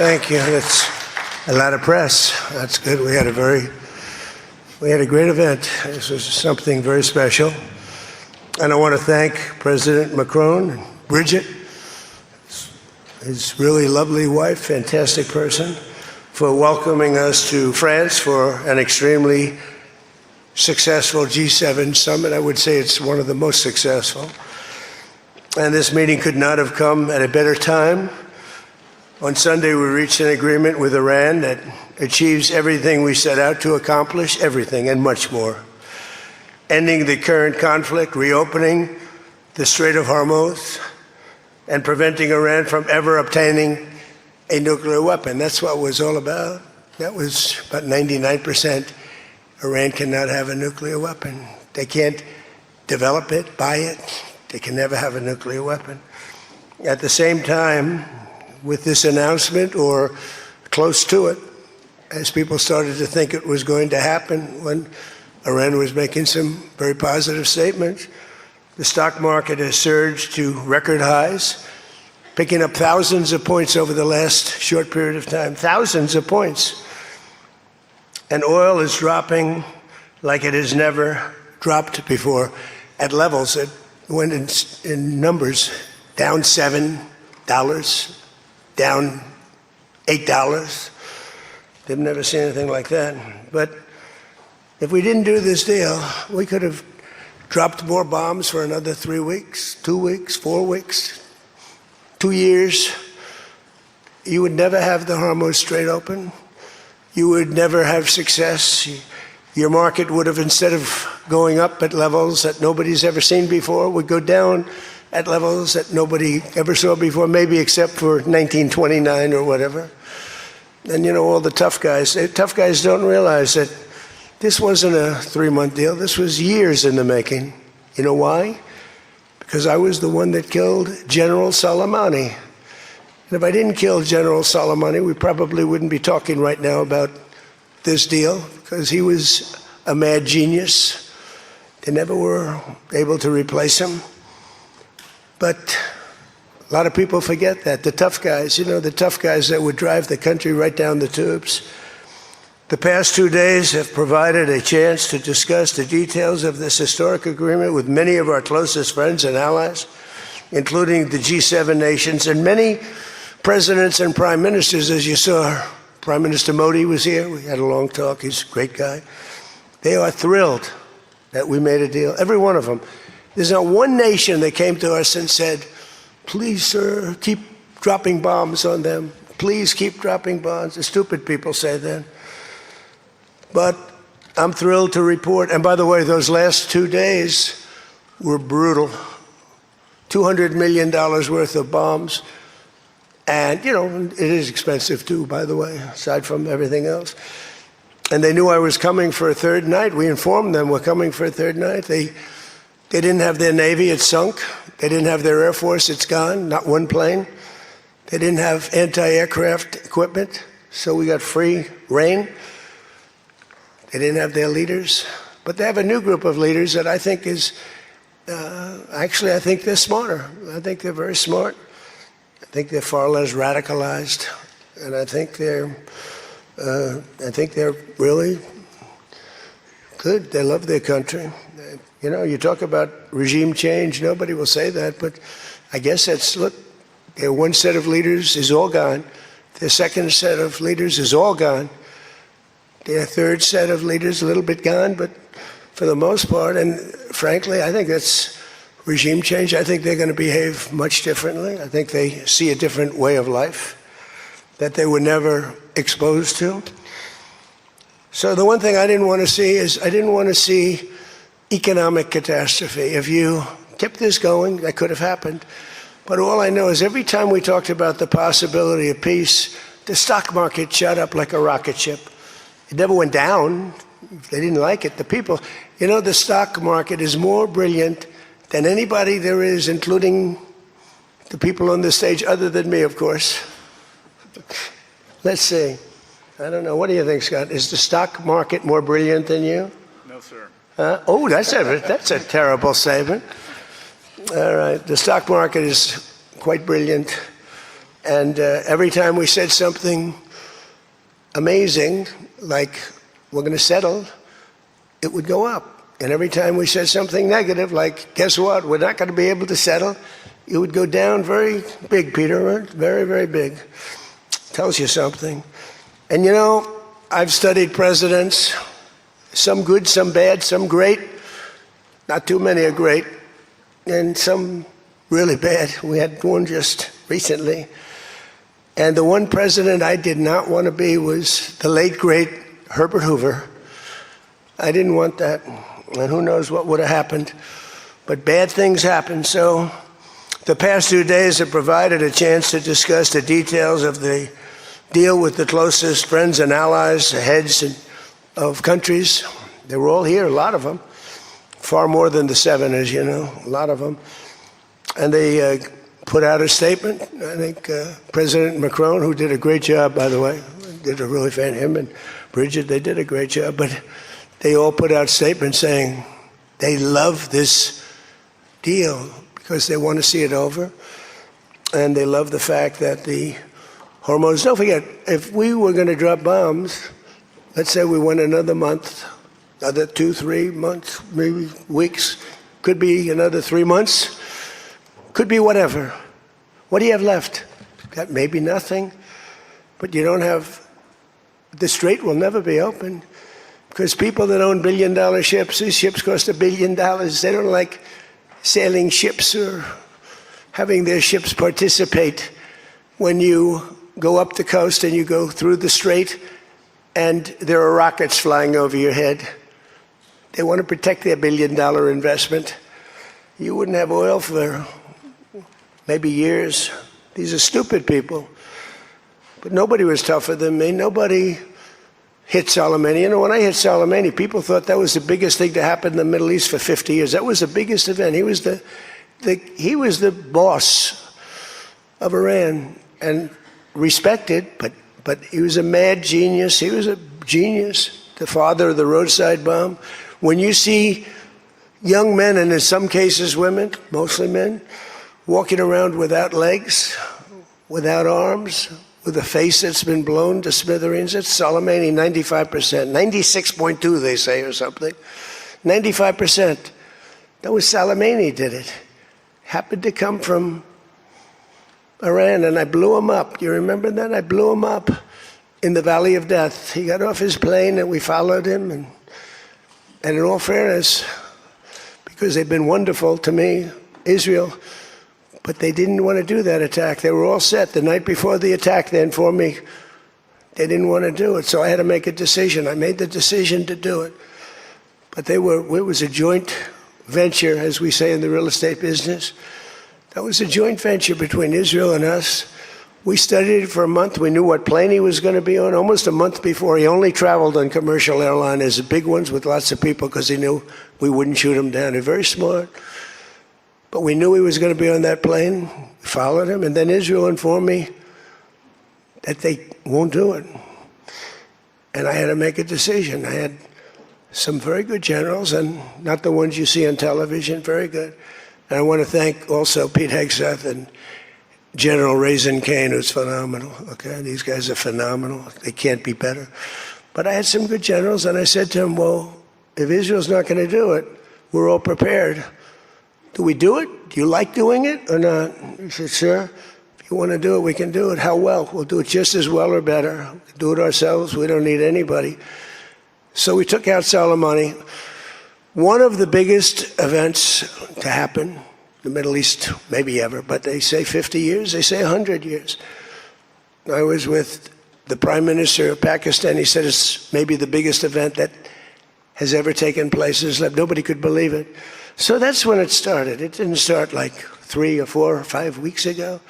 Thank you. That's a lot of press. That's good. We had a great event. This was something very special. And I want to thank President Macron and Bridget, his really lovely wife, fantastic person, for welcoming us to France for an extremely successful G7 summit. I would say it's one of the most successful. And this meeting could not have come at a better time. On Sunday, we reached an agreement with Iran that achieves everything we set out to accomplish, everything and much more. Ending the current conflict, reopening the Strait of Hormuz, and preventing Iran from ever obtaining a nuclear weapon. That's what it was all about. That was about 99%. Iran cannot have a nuclear weapon. They can't develop it, buy it. They can never have a nuclear weapon. At the same time, with this announcement, or close to it, as people started to think it was going to happen when Iran was making some very positive statements, the stock market has surged to record highs, picking up thousands of points over the last short period of time, thousands of points. And oil is dropping like it has never dropped before, at levels that went in numbers, down $7, down $8. They've never seen anything like that. But if we didn't do this deal, we could have dropped more bombs for another 3 weeks, 2 weeks, 4 weeks, 2 years. You would never have the Hormuz Strait open. You would never have success. Your market would have, instead of going up at levels that nobody's ever seen before, would go down at levels that nobody ever saw before, maybe except for 1929 or whatever. And you know, all the tough guys don't realize that this wasn't a 3-month deal. This was years in the making. You know why? Because I was the one that killed General Soleimani. And if I didn't kill General Soleimani, we probably wouldn't be talking right now about this deal, because he was a mad genius. They never were able to replace him. But a lot of people forget that. The tough guys, you know, the tough guys that would drive the country right down the tubes. The past 2 days have provided a chance to discuss the details of this historic agreement with many of our closest friends and allies, including the G7 nations and many presidents and prime ministers. As you saw, Prime Minister Modi was here. We had a long talk. He's a great guy. They are thrilled that we made a deal, every one of them. There's not one nation that came to us and said, please, sir, keep dropping bombs on them. Please keep dropping bombs. The stupid people say that. But I'm thrilled to report, and by the way, those last 2 days were brutal. $200 million worth of bombs. And, you know, it is expensive too, by the way, aside from everything else. And they knew I was coming for a third night. We informed them we're coming for a third night. They didn't have their Navy, it's sunk. They didn't have their Air Force, it's gone, not one plane. They didn't have anti-aircraft equipment, so we got free reign. They didn't have their leaders. But they have a new group of leaders that I think is, actually, I think they're smarter. I think they're very smart. I think they're far less radicalized. And I think they're really good. They love their country. You know, you talk about regime change, nobody will say that, but I guess that's, look, their one set of leaders is all gone. Their second set of leaders is all gone. Their third set of leaders, a little bit gone, but for the most part, and frankly, I think that's regime change. I think they're going to behave much differently. I think they see a different way of life that they were never exposed to. So the one thing I didn't want to see is, I didn't want to see economic catastrophe. If you kept this going, that could have happened. But all I know is every time we talked about the possibility of peace, the stock market shot up like a rocket ship. It never went down. They didn't like it. The people, you know, the stock market is more brilliant than anybody there is, including the people on the stage, other than me, of course. Let's see. I don't know. What do you think, Scott? Is the stock market more brilliant than you? No, sir. Oh, that's a terrible statement. All right. The stock market is quite brilliant. And every time we said something amazing, like we're going to settle, it would go up. And every time we said something negative, like, guess what, we're not going to be able to settle, it would go down very big, Peter, very, very big. Tells you something. And you know, I've studied presidents, some good, some bad, some great. Not too many are great, and some really bad. We had one just recently. And the one president I did not want to be was the late, great Herbert Hoover. I didn't want that. And who knows what would have happened. But bad things happen. So the past 2 days have provided a chance to discuss the details of the deal with the closest friends and allies, heads of countries. They were all here, a lot of them. Far more than the 7, as you know, a lot of them. And they put out a statement. I think President Macron, who did a great job, by the way, did a really fan, him and Bridget, they did a great job. But they all put out statements saying they love this deal because they want to see it over. And they love the fact that the hormones, don't forget, if we were going to drop bombs, let's say we went another month, another 2, 3 months, maybe weeks, could be another 3 months, could be whatever. What do you have left? Got maybe nothing, but you don't have, the strait will never be open. Because people that own billion-dollar ships, these ships cost $1 billion. They don't like sailing ships or having their ships participate when you go up the coast and you go through the strait and there are rockets flying over your head. They want to protect their $1 billion investment. You wouldn't have oil for maybe years. These are stupid people. But nobody was tougher than me. Nobody hit Soleimani. You know, when I hit Soleimani, people thought that was the biggest thing to happen in the Middle East for 50 years. That was the biggest event. He was the boss of Iran and respected, but he was a mad genius. He was a genius, the father of the roadside bomb. When you see young men, and in some cases women, mostly men, walking around without legs, without arms, with a face that's been blown to smithereens, it's Soleimani, 95%, 96.2 they say or something, 95%. That was Soleimani did it. Happened to come from Iran, and I blew him up. You remember that? I blew him up in the Valley of Death. He got off his plane and we followed him, and in all fairness, because they've been wonderful to me, Israel, but they didn't want to do that attack. They were all set the night before the attack. They informed me they didn't want to do it, so I had to make a decision. I made the decision to do it. But it was a joint venture, as we say in the real estate business. That was a joint venture between Israel and us. We studied it for a month. We knew what plane he was going to be on. Almost a month before, he only traveled on commercial airliners, the big ones with lots of people, because he knew we wouldn't shoot him down. They're very smart. But we knew he was going to be on that plane. We followed him. And then Israel informed me that they won't do it. And I had to make a decision. I had some very good generals, and not the ones you see on television, very good. And I want to thank also Pete Hegseth and General Raisin Kane, who's phenomenal. Okay, these guys are phenomenal. They can't be better. But I had some good generals, and I said to him, well, if Israel's not going to do it, we're all prepared. Do we do it? Do you like doing it or not? He said, sure. If you want to do it, we can do it. How well? We'll do it just as well or better. We'll do it ourselves. We don't need anybody. So we took out Soleimani. One of the biggest events to happen in the Middle East, maybe ever, but they say 50 years, they say 100 years. I was with the Prime Minister of Pakistan. He said it's maybe the biggest event that has ever taken place. Nobody could believe it. So that's when it started. It didn't start like 3 or 4 or 5 weeks ago.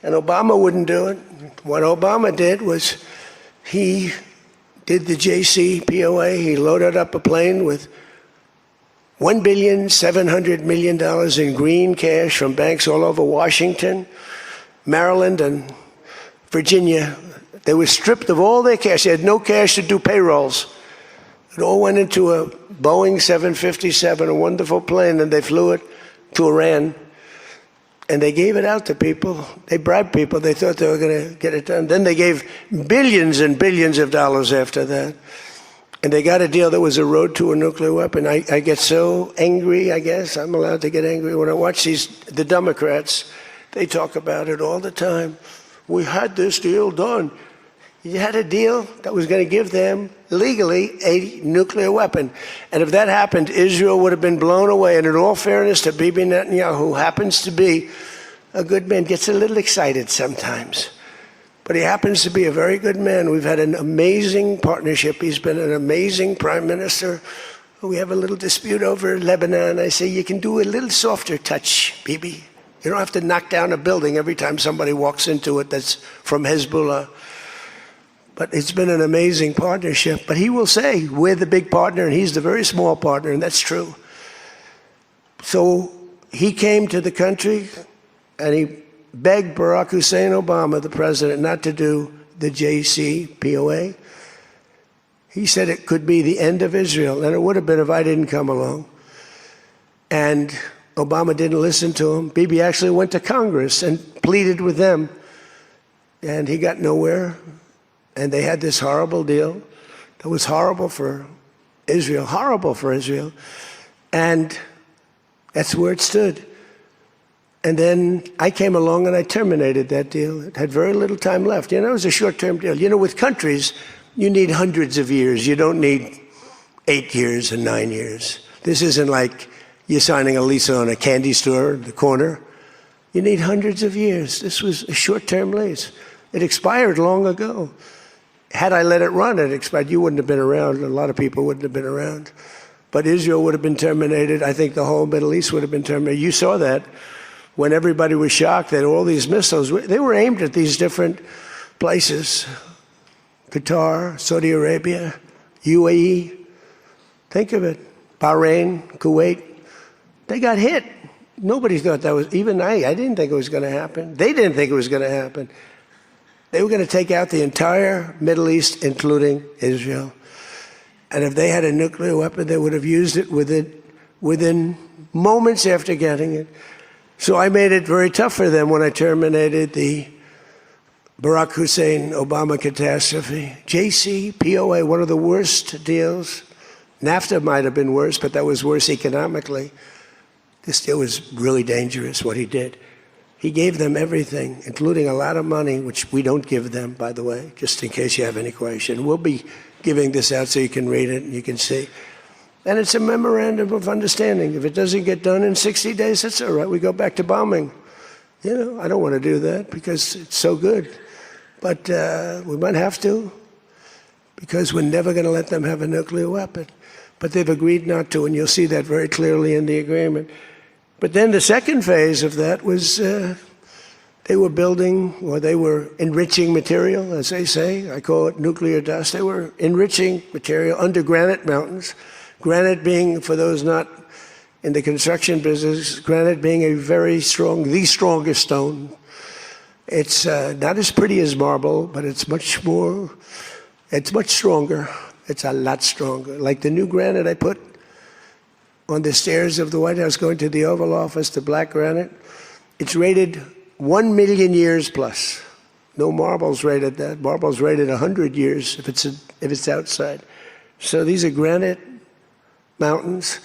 And Obama wouldn't do it. What Obama did was he did the JCPOA. He loaded up a plane with $1.7 billion in green cash from banks all over Washington, Maryland, and Virginia. They were stripped of all their cash. They had no cash to do payrolls. It all went into a Boeing 757, a wonderful plane, and they flew it to Iran. And they gave it out to people. They bribed people. They thought they were going to get it done. Then they gave billions and billions of dollars after that. And they got a deal that was a road to a nuclear weapon. I get so angry, I guess. I'm allowed to get angry. When I watch the Democrats, they talk about it all the time. We had this deal done. You had a deal that was going to give them, legally, a nuclear weapon. And if that happened, Israel would have been blown away. And in all fairness to Bibi Netanyahu, who happens to be a good man, gets a little excited sometimes. But he happens to be a very good man. We've had an amazing partnership. He's been an amazing prime minister. We have a little dispute over Lebanon. I say, you can do a little softer touch, Bibi. You don't have to knock down a building every time somebody walks into it that's from Hezbollah. But it's been an amazing partnership. But he will say, we're the big partner and he's the very small partner, and that's true. So he came to the country and he begged Barack Hussein Obama, the president, not to do the JCPOA. He said it could be the end of Israel, and it would have been if I didn't come along. And Obama didn't listen to him. Bibi actually went to Congress and pleaded with them, and he got nowhere. And they had this horrible deal that was horrible for Israel, and that's where it stood. And then I came along and I terminated that deal. It had very little time left. You know, it was a short-term deal. You know, with countries, you need hundreds of years. You don't need 8 years and 9 years. This isn't like you're signing a lease on a candy store in the corner. You need hundreds of years. This was a short-term lease. It expired long ago. Had I let it run, it expired. You wouldn't have been around. A lot of people wouldn't have been around. But Israel would have been terminated. I think the whole Middle East would have been terminated. You saw that when everybody was shocked that all these missiles, they were aimed at these different places. Qatar, Saudi Arabia, UAE. Think of it. Bahrain, Kuwait. They got hit. Nobody thought that was, even I didn't think it was going to happen. They didn't think it was going to happen. They were going to take out the entire Middle East, including Israel. And if they had a nuclear weapon, they would have used it within moments after getting it. So I made it very tough for them when I terminated the Barack Hussein Obama catastrophe. JCPOA, one of the worst deals. NAFTA might have been worse, but that was worse economically. This deal was really dangerous, what he did. He gave them everything, including a lot of money, which we don't give them, by the way, just in case you have any question. We'll be giving this out so you can read it and you can see. And it's a memorandum of understanding. If it doesn't get done in 60 days, that's all right. We go back to bombing. You know, I don't want to do that because it's so good. But we might have to, because we're never going to let them have a nuclear weapon. But they've agreed not to, and you'll see that very clearly in the agreement. But then the second phase of that was they were building, or they were enriching material, as they say. I call it nuclear dust. They were enriching material under granite mountains. Granite being, for those not in the construction business, granite being a very strong, the strongest stone. It's not as pretty as marble, but it's much stronger. It's a lot stronger. Like the new granite I put on the stairs of the White House going to the Oval Office, the black granite, it's rated 1 million years plus. No marble's rated that. Marble's rated 100 years if it's outside. So these are granite mountains,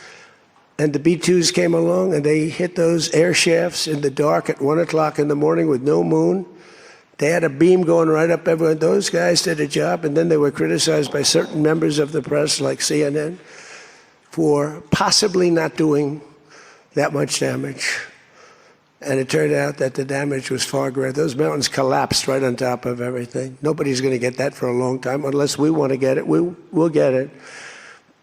and the B-2s came along and they hit those air shafts in the dark at 1 o'clock in the morning with no moon. They had a beam going right up everywhere. Those guys did a job, and then they were criticized by certain members of the press, like CNN, for possibly not doing that much damage. And it turned out that the damage was far greater. Those mountains collapsed right on top of everything. Nobody's going to get that for a long time. Unless we want to get it, we'll get it.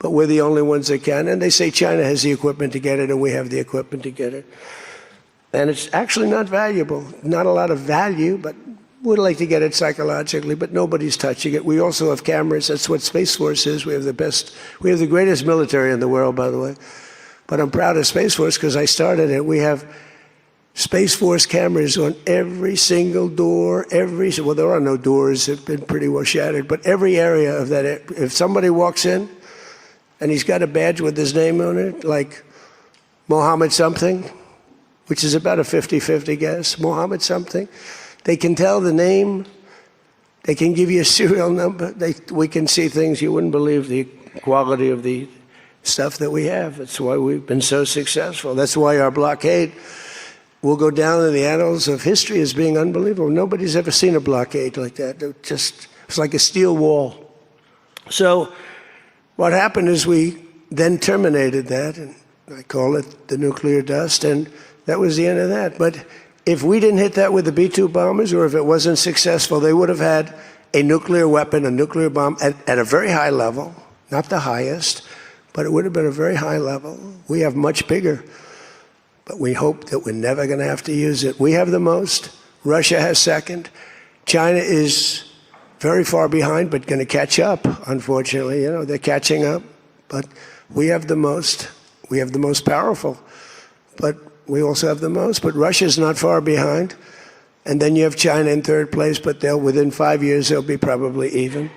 But we're the only ones that can. And they say China has the equipment to get it, and we have the equipment to get it. And it's actually not valuable. Not a lot of value, but we'd like to get it psychologically, but nobody's touching it. We also have cameras. That's what Space Force is. We have the greatest military in the world, by the way. But I'm proud of Space Force because I started it. We have Space Force cameras on every single door, well, there are no doors. They've been pretty well shattered, but every area of that. If somebody walks in and he's got a badge with his name on it, like Mohammed something, which is about a 50-50 guess, Mohammed something. They can tell the name. They can give you a serial number. We can see things you wouldn't believe the quality of the stuff that we have. That's why we've been so successful. That's why our blockade will go down in the annals of history as being unbelievable. Nobody's ever seen a blockade like that. It's like a steel wall. So what happened is we then terminated that, and I call it the nuclear dust, and that was the end of that. But if we didn't hit that with the B-2 bombers, or if it wasn't successful, they would have had a nuclear weapon, a nuclear bomb at a very high level, not the highest, but it would have been a very high level. We have much bigger, but we hope that we're never going to have to use it. We have the most. Russia has second. China is very far behind, but going to catch up, unfortunately. You know, they're catching up, but we have the most. We have the most powerful, but we also have the most. But Russia's not far behind. And then you have China in third place, but within 5 years, they'll be probably even.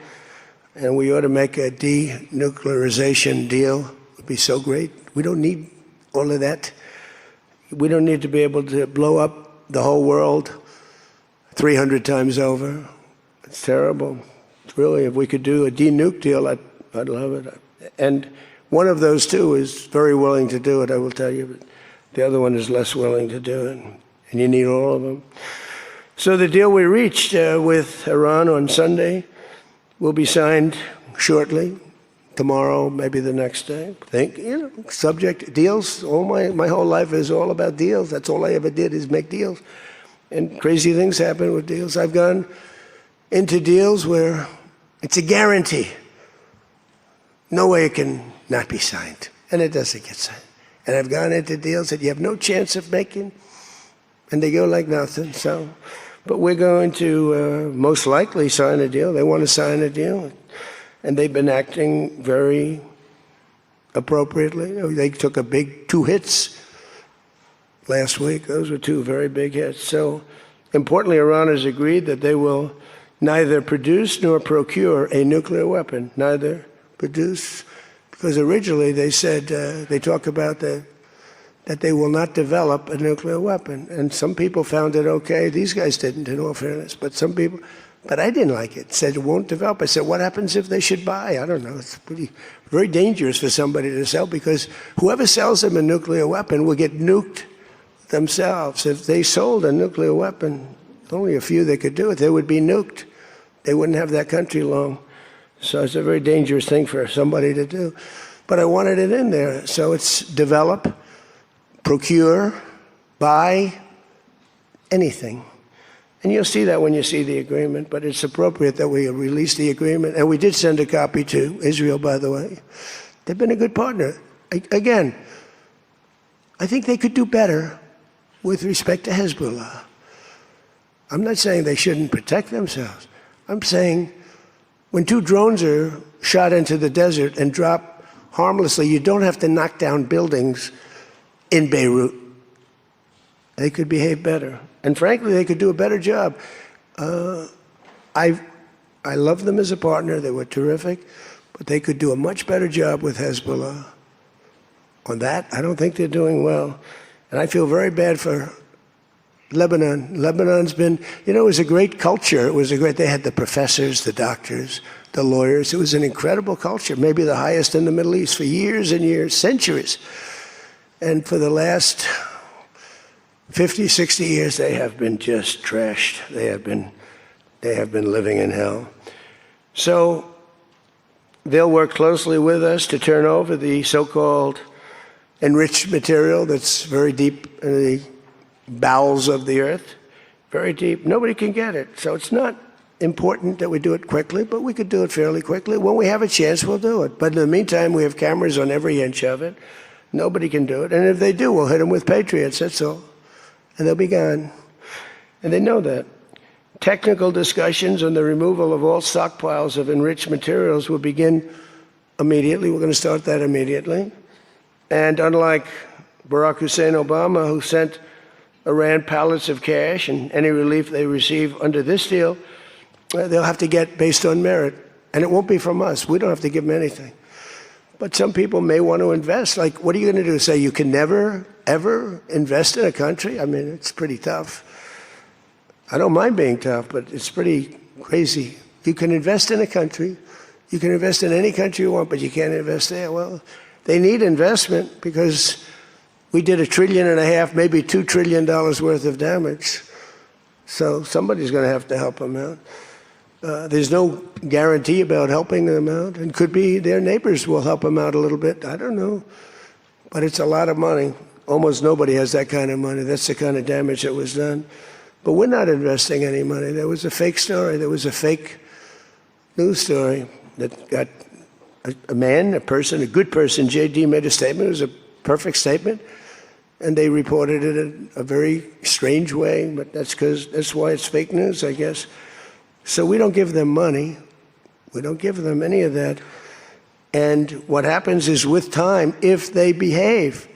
And we ought to make a denuclearization deal. It would be so great. We don't need all of that. We don't need to be able to blow up the whole world 300 times over. It's terrible. It's really, if we could do a denuke deal, I'd love it. And one of those two is very willing to do it, I will tell you. But the other one is less willing to do it. And you need all of them. So the deal we reached with Iran on Sunday will be signed shortly, tomorrow, maybe the next day. Subject deals. All my whole life is all about deals. That's all I ever did is make deals. And crazy things happen with deals. I've gone into deals where it's a guarantee. No way it can not be signed. And it doesn't get signed. And I've gone into deals that you have no chance of making, and they go like nothing. So, but we're going to most likely sign a deal. They want to sign a deal. And they've been acting very appropriately. They took a big 2 hits last week. Those were 2 very big hits. So importantly, Iran has agreed that they will neither produce nor procure a nuclear weapon. Neither produce, because originally they said, they talk about that they will not develop a nuclear weapon. And some people found it okay. These guys didn't, in all fairness. But some people, but I didn't like it. Said it won't develop. I said, what happens if they should buy? I don't know. It's very dangerous for somebody to sell, because whoever sells them a nuclear weapon will get nuked themselves. If they sold a nuclear weapon, only a few that could do it, they would be nuked. They wouldn't have that country long. So it's a very dangerous thing for somebody to do. But I wanted it in there. So it's develop, procure, buy, anything. And you'll see that when you see the agreement, but it's appropriate that we release the agreement. And we did send a copy to Israel, by the way. They've been a good partner. Again, I think they could do better with respect to Hezbollah. I'm not saying they shouldn't protect themselves. I'm saying when 2 drones are shot into the desert and drop harmlessly, you don't have to knock down buildings in Beirut. They could behave better. And frankly, they could do a better job. I love them as a partner. They were terrific. But they could do a much better job with Hezbollah. On that, I don't think they're doing well. And I feel very bad for Lebanon. Lebanon's been, it was a great culture. They had the professors, the doctors, the lawyers. It was an incredible culture, maybe the highest in the Middle East for years and years, centuries. And for the last 50, 60 years, they have been just trashed. They have been living in hell. So they'll work closely with us to turn over the so-called enriched material that's very deep in the bowels of the earth, very deep. Nobody can get it. So it's not important that we do it quickly, but we could do it fairly quickly. When we have a chance, we'll do it. But in the meantime, we have cameras on every inch of it. Nobody can do it. And if they do, we'll hit them with Patriots, that's all. And they'll be gone. And they know that. Technical discussions on the removal of all stockpiles of enriched materials will begin immediately. We're going to start that immediately. And unlike Barack Hussein Obama, who sent Iran pallets of cash, and any relief they receive under this deal, they'll have to get based on merit. And it won't be from us. We don't have to give them anything. But some people may want to invest. Like, what are you going to do? Say you can never, ever invest in a country? I mean, it's pretty tough. I don't mind being tough, but it's pretty crazy. You can invest in a country. You can invest in any country you want, but you can't invest there. Well, they need investment because we did $1.5 trillion, maybe $2 trillion worth of damage. So somebody's going to have to help them out. There's no guarantee about helping them out. And could be their neighbors will help them out a little bit. I don't know. But it's a lot of money. Almost nobody has that kind of money. That's the kind of damage that was done. But we're not investing any money. There was a fake story. There was a fake news story that got a man, a person, a good person. J.D. made a statement. It was a perfect statement. And they reported it in a very strange way. But that's why it's fake news, I guess. So we don't give them money. We don't give them any of that. And what happens is with time, if they behave,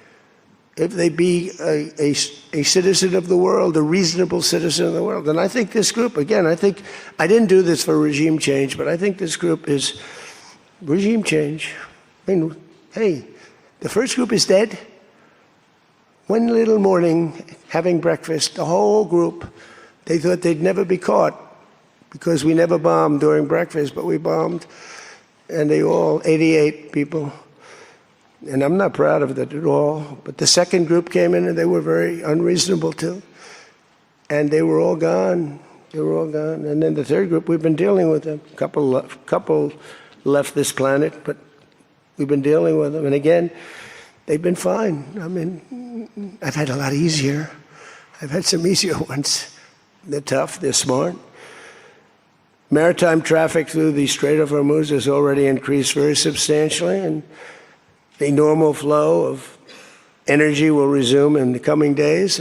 if they be a citizen of the world, a reasonable citizen of the world. And I think this group, again, I didn't do this for regime change, but I think this group is regime change. I mean, hey, the first group is dead. One little morning, having breakfast, the whole group, they thought they'd never be caught because we never bombed during breakfast, but we bombed. And they all, 88 people. And I'm not proud of that at all. But the second group came in and they were very unreasonable too. And they were all gone. They were all gone. And then the third group, we've been dealing with them. Couple left this planet, but we've been dealing with them. And again, they've been fine. I mean, I've had a lot easier. I've had some easier ones. They're tough, they're smart. Maritime traffic through the Strait of Hormuz has already increased very substantially, and the normal flow of energy will resume in the coming days,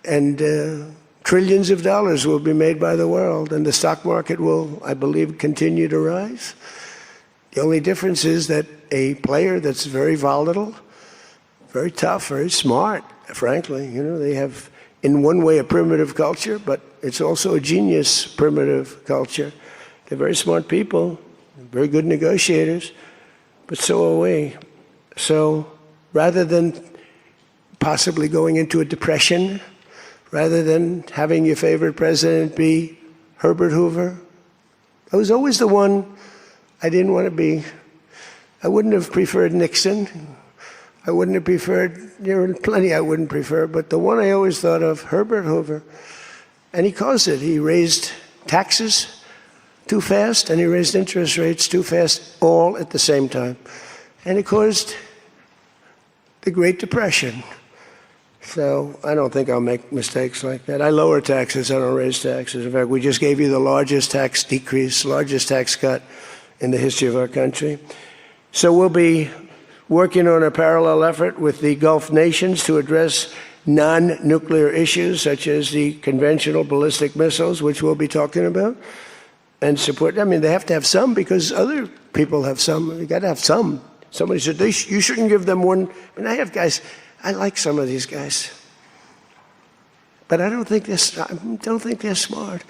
and trillions of dollars will be made by the world, and the stock market will, I believe, continue to rise. The only difference is that a player that's very volatile, very tough, very smart, frankly, they have, in one way, a primitive culture, but it's also a genius primitive culture. They're very smart people, very good negotiators, but so are we. So rather than possibly going into a depression, rather than having your favorite president be Herbert Hoover, I was always the one I didn't want to be. I wouldn't have preferred Nixon. I wouldn't have preferred, there are plenty I wouldn't prefer, but the one I always thought of, Herbert Hoover, and he caused it. He raised taxes too fast, and he raised interest rates too fast, all at the same time. And it caused the Great Depression. So I don't think I'll make mistakes like that. I lower taxes, I don't raise taxes. In fact, we just gave you the largest tax decrease, largest tax cut in the history of our country. So we'll be working on a parallel effort with the Gulf nations to address non-nuclear issues such as the conventional ballistic missiles, which we'll be talking about, and support. I mean, they have to have some because other people have some. You got to have some. Somebody said, you shouldn't give them one. I mean, I have guys, I like some of these guys, but I don't think they're smart.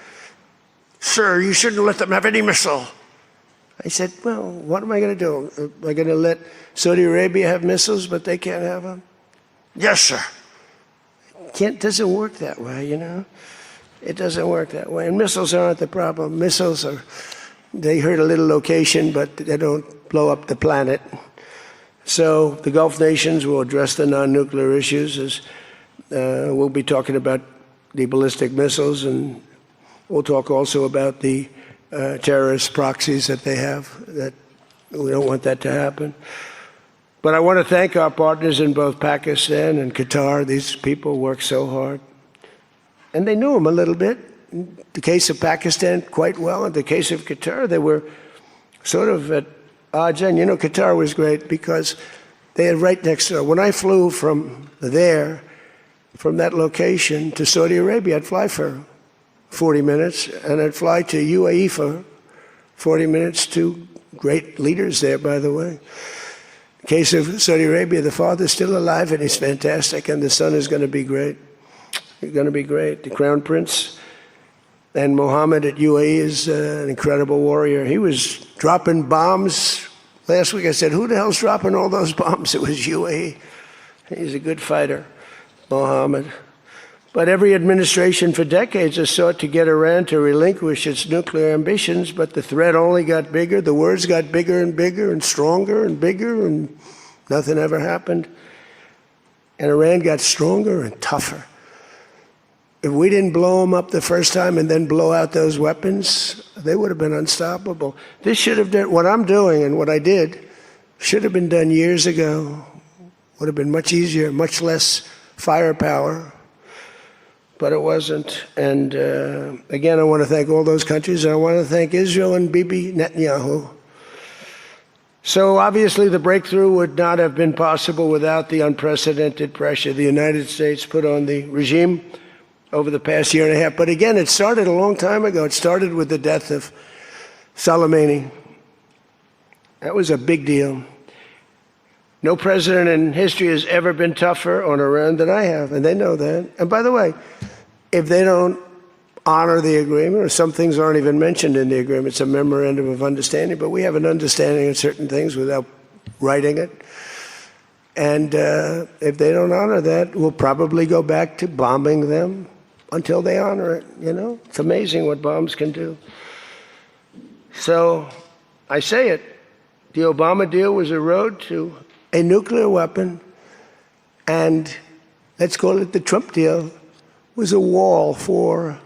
Sir, you shouldn't let them have any missile. I said, well, what am I going to do? Am I going to let Saudi Arabia have missiles, but they can't have them? Yes, sir. Doesn't work that way, It doesn't work that way. And missiles aren't the problem. Missiles they hurt a little location, but they don't blow up the planet. So the Gulf nations will address the non-nuclear issues. As we'll be talking about the ballistic missiles, and we'll talk also about the terrorist proxies that they have. That we don't want that to happen. But I want to thank our partners in both Pakistan and Qatar. These people work so hard. And they knew them a little bit. In the case of Pakistan, quite well. In the case of Qatar, they were sort of at odds. And Qatar was great because they had right next door. When I flew from that location to Saudi Arabia, I'd fly for 40 minutes, and I'd fly to UAE for 40 minutes, two great leaders there, by the way. In the case of Saudi Arabia, the father's still alive, and he's fantastic, and the son is going to be great. He's going to be great. The Crown Prince and Mohammed at UAE is an incredible warrior. He was dropping bombs Last week I said, who the hell's dropping all those bombs? It was UAE. He's a good fighter, Mohammed. But every administration for decades has sought to get Iran to relinquish its nuclear ambitions, but the threat only got bigger. The words got bigger and stronger and bigger, and nothing ever happened. And Iran got stronger and tougher. If we didn't blow them up the first time and then blow out those weapons, they would have been unstoppable. This should have done, what I'm doing and what I did, should have been done years ago. Would have been much easier, much less firepower, but it wasn't. And again, I want to thank all those countries, and I want to thank Israel and Bibi Netanyahu. So obviously the breakthrough would not have been possible without the unprecedented pressure the United States put on the regime over the past year and a half. But again, it started a long time ago. It started with the death of Soleimani. That was a big deal. No president in history has ever been tougher on Iran than I have, and they know that. And by the way, if they don't honor the agreement, or some things aren't even mentioned in the agreement, it's a memorandum of understanding, but we have an understanding of certain things without writing it. And if they don't honor that, we'll probably go back to bombing them until they honor it, you know? It's amazing what bombs can do. So I say it, the Obama deal was a road to a nuclear weapon, and let's call it the Trump deal, was a wall for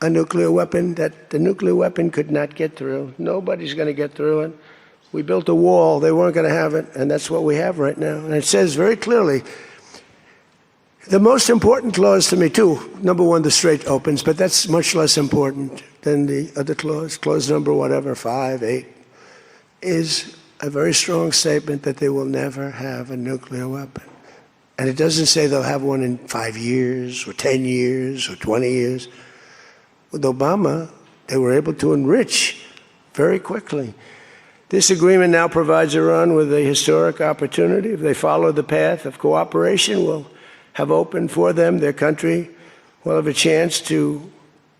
a nuclear weapon that the nuclear weapon could not get through. Nobody's going to get through it. We built a wall. They weren't going to have it, and that's what we have right now. And it says very clearly, the most important clause to me, too, number one, the Strait opens, but that's much less important than the other clause. Clause number whatever, 5, 8, is a very strong statement that they will never have a nuclear weapon. And it doesn't say they'll have one in 5 years or 10 years or 20 years. With Obama, they were able to enrich very quickly. This agreement now provides Iran with a historic opportunity. If they follow the path of cooperation, will have opened for them, their country will have a chance to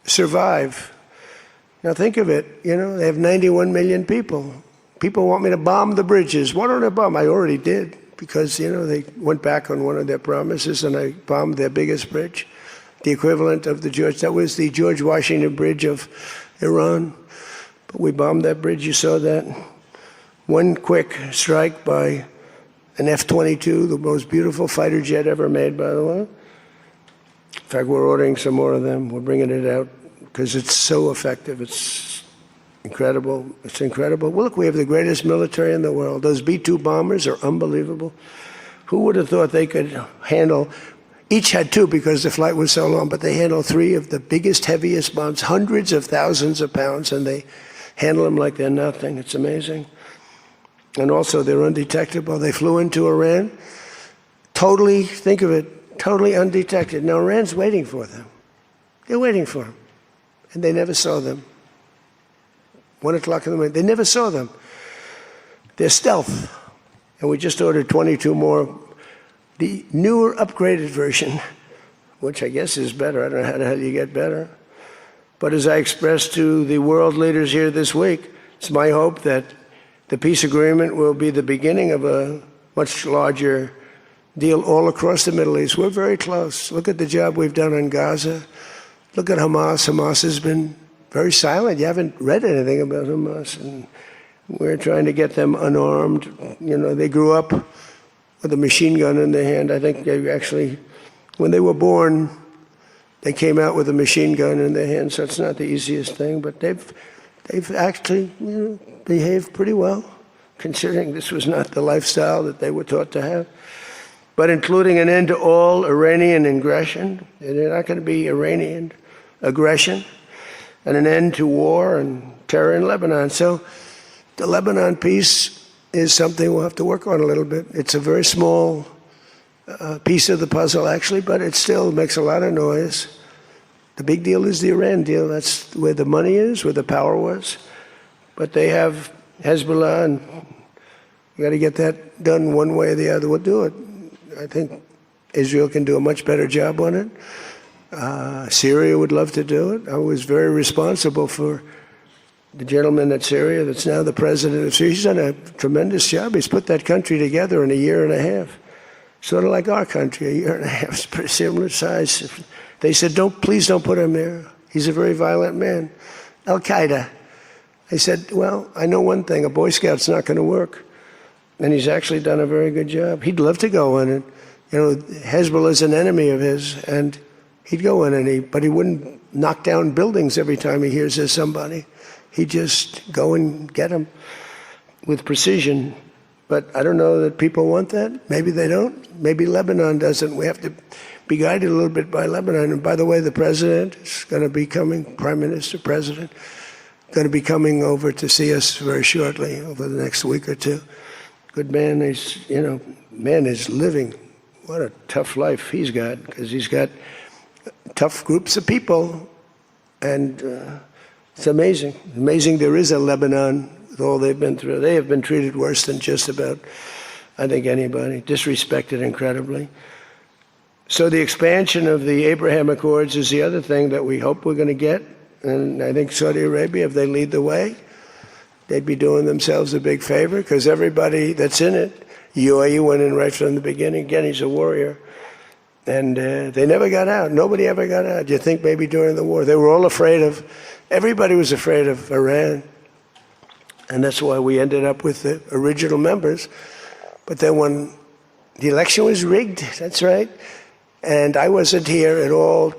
survive. Now think of it, you know, they have 91 million people. People want me to bomb the bridges. Why don't I bomb? I already did, because, you know, they went back on one of their promises, and I bombed their biggest bridge, the equivalent of that was the George Washington Bridge of Iran. But we bombed that bridge, you saw that. One quick strike by an F-22, the most beautiful fighter jet ever made, by the way. In fact, we're ordering some more of them. We're bringing it out because it's so effective. It's incredible. It's incredible. Well, look, we have the greatest military in the world. Those B-2 bombers are unbelievable. Who would have thought they could handle, each had 2 because the flight was so long, but they handled 3 of the biggest, heaviest bombs, hundreds of thousands of pounds, and they handle them like they're nothing. It's amazing. And also, they're undetectable. They flew into Iran, totally, think of it, totally undetected. Now, Iran's waiting for them. They're waiting for them. And they never saw them. 1 o'clock in the morning, they never saw them. They're stealth. And we just ordered 22 more. The newer, upgraded version, which I guess is better. I don't know how the hell you get better. But as I expressed to the world leaders here this week, it's my hope that the peace agreement will be the beginning of a much larger deal all across the Middle East. We're very close. Look at the job we've done on Gaza. Look at Hamas. Hamas has been very silent. You haven't read anything about Hamas. And we're trying to get them unarmed. You know, they grew up with a machine gun in their hand. I think they actually, when they were born, they came out with a machine gun in their hand, so it's not the easiest thing. But they've actually, you know, behaved pretty well, considering this was not the lifestyle that they were taught to have. But including an end to all Iranian aggression, they're not going to be Iranian aggression, and an end to war and terror in Lebanon. So the Lebanon peace is something we'll have to work on a little bit. It's a very small piece of the puzzle, actually, but it still makes a lot of noise. The big deal is the Iran deal. That's where the money is, where the power was. But they have Hezbollah, and you got to get that done one way or the other. We'll do it. I think Israel can do a much better job on it. Syria would love to do it. I was very responsible for the gentleman at Syria that's now the president of Syria, he's done a tremendous job. He's put that country together in a year and a half. Sort of like our country, a year and a half. It's pretty similar size. They said, please don't put him there. He's a very violent man. Al-Qaeda. I said, well, I know one thing, a Boy Scout's not going to work. And he's actually done a very good job. He'd love to go in, and Hezbollah is an enemy of his, and he'd go in, but he wouldn't knock down buildings every time he hears there's somebody. He'd just go and get them with precision. But I don't know that people want that. Maybe they don't. Maybe Lebanon doesn't. We have to be guided a little bit by Lebanon. And by the way, the president is going to be coming, Prime Minister, President, going to be coming over to see us very shortly, over the next week or two. Good man. He's, man is living. What a tough life he's got, because he's got tough groups of people. And it's amazing. Amazing there is a Lebanon with all they've been through. They have been treated worse than just about, I think, anybody. Disrespected incredibly. So the expansion of the Abraham Accords is the other thing that we hope we're going to get. And I think Saudi Arabia, if they lead the way, they'd be doing themselves a big favor, because everybody that's in it, UAE went in right from the beginning. Again, he's a warrior. And they never got out. Nobody ever got out. You think maybe during the war. They were all afraid of, everybody was afraid of Iran. And that's why we ended up with the original members. But then when the election was rigged, that's right, and I wasn't here at all,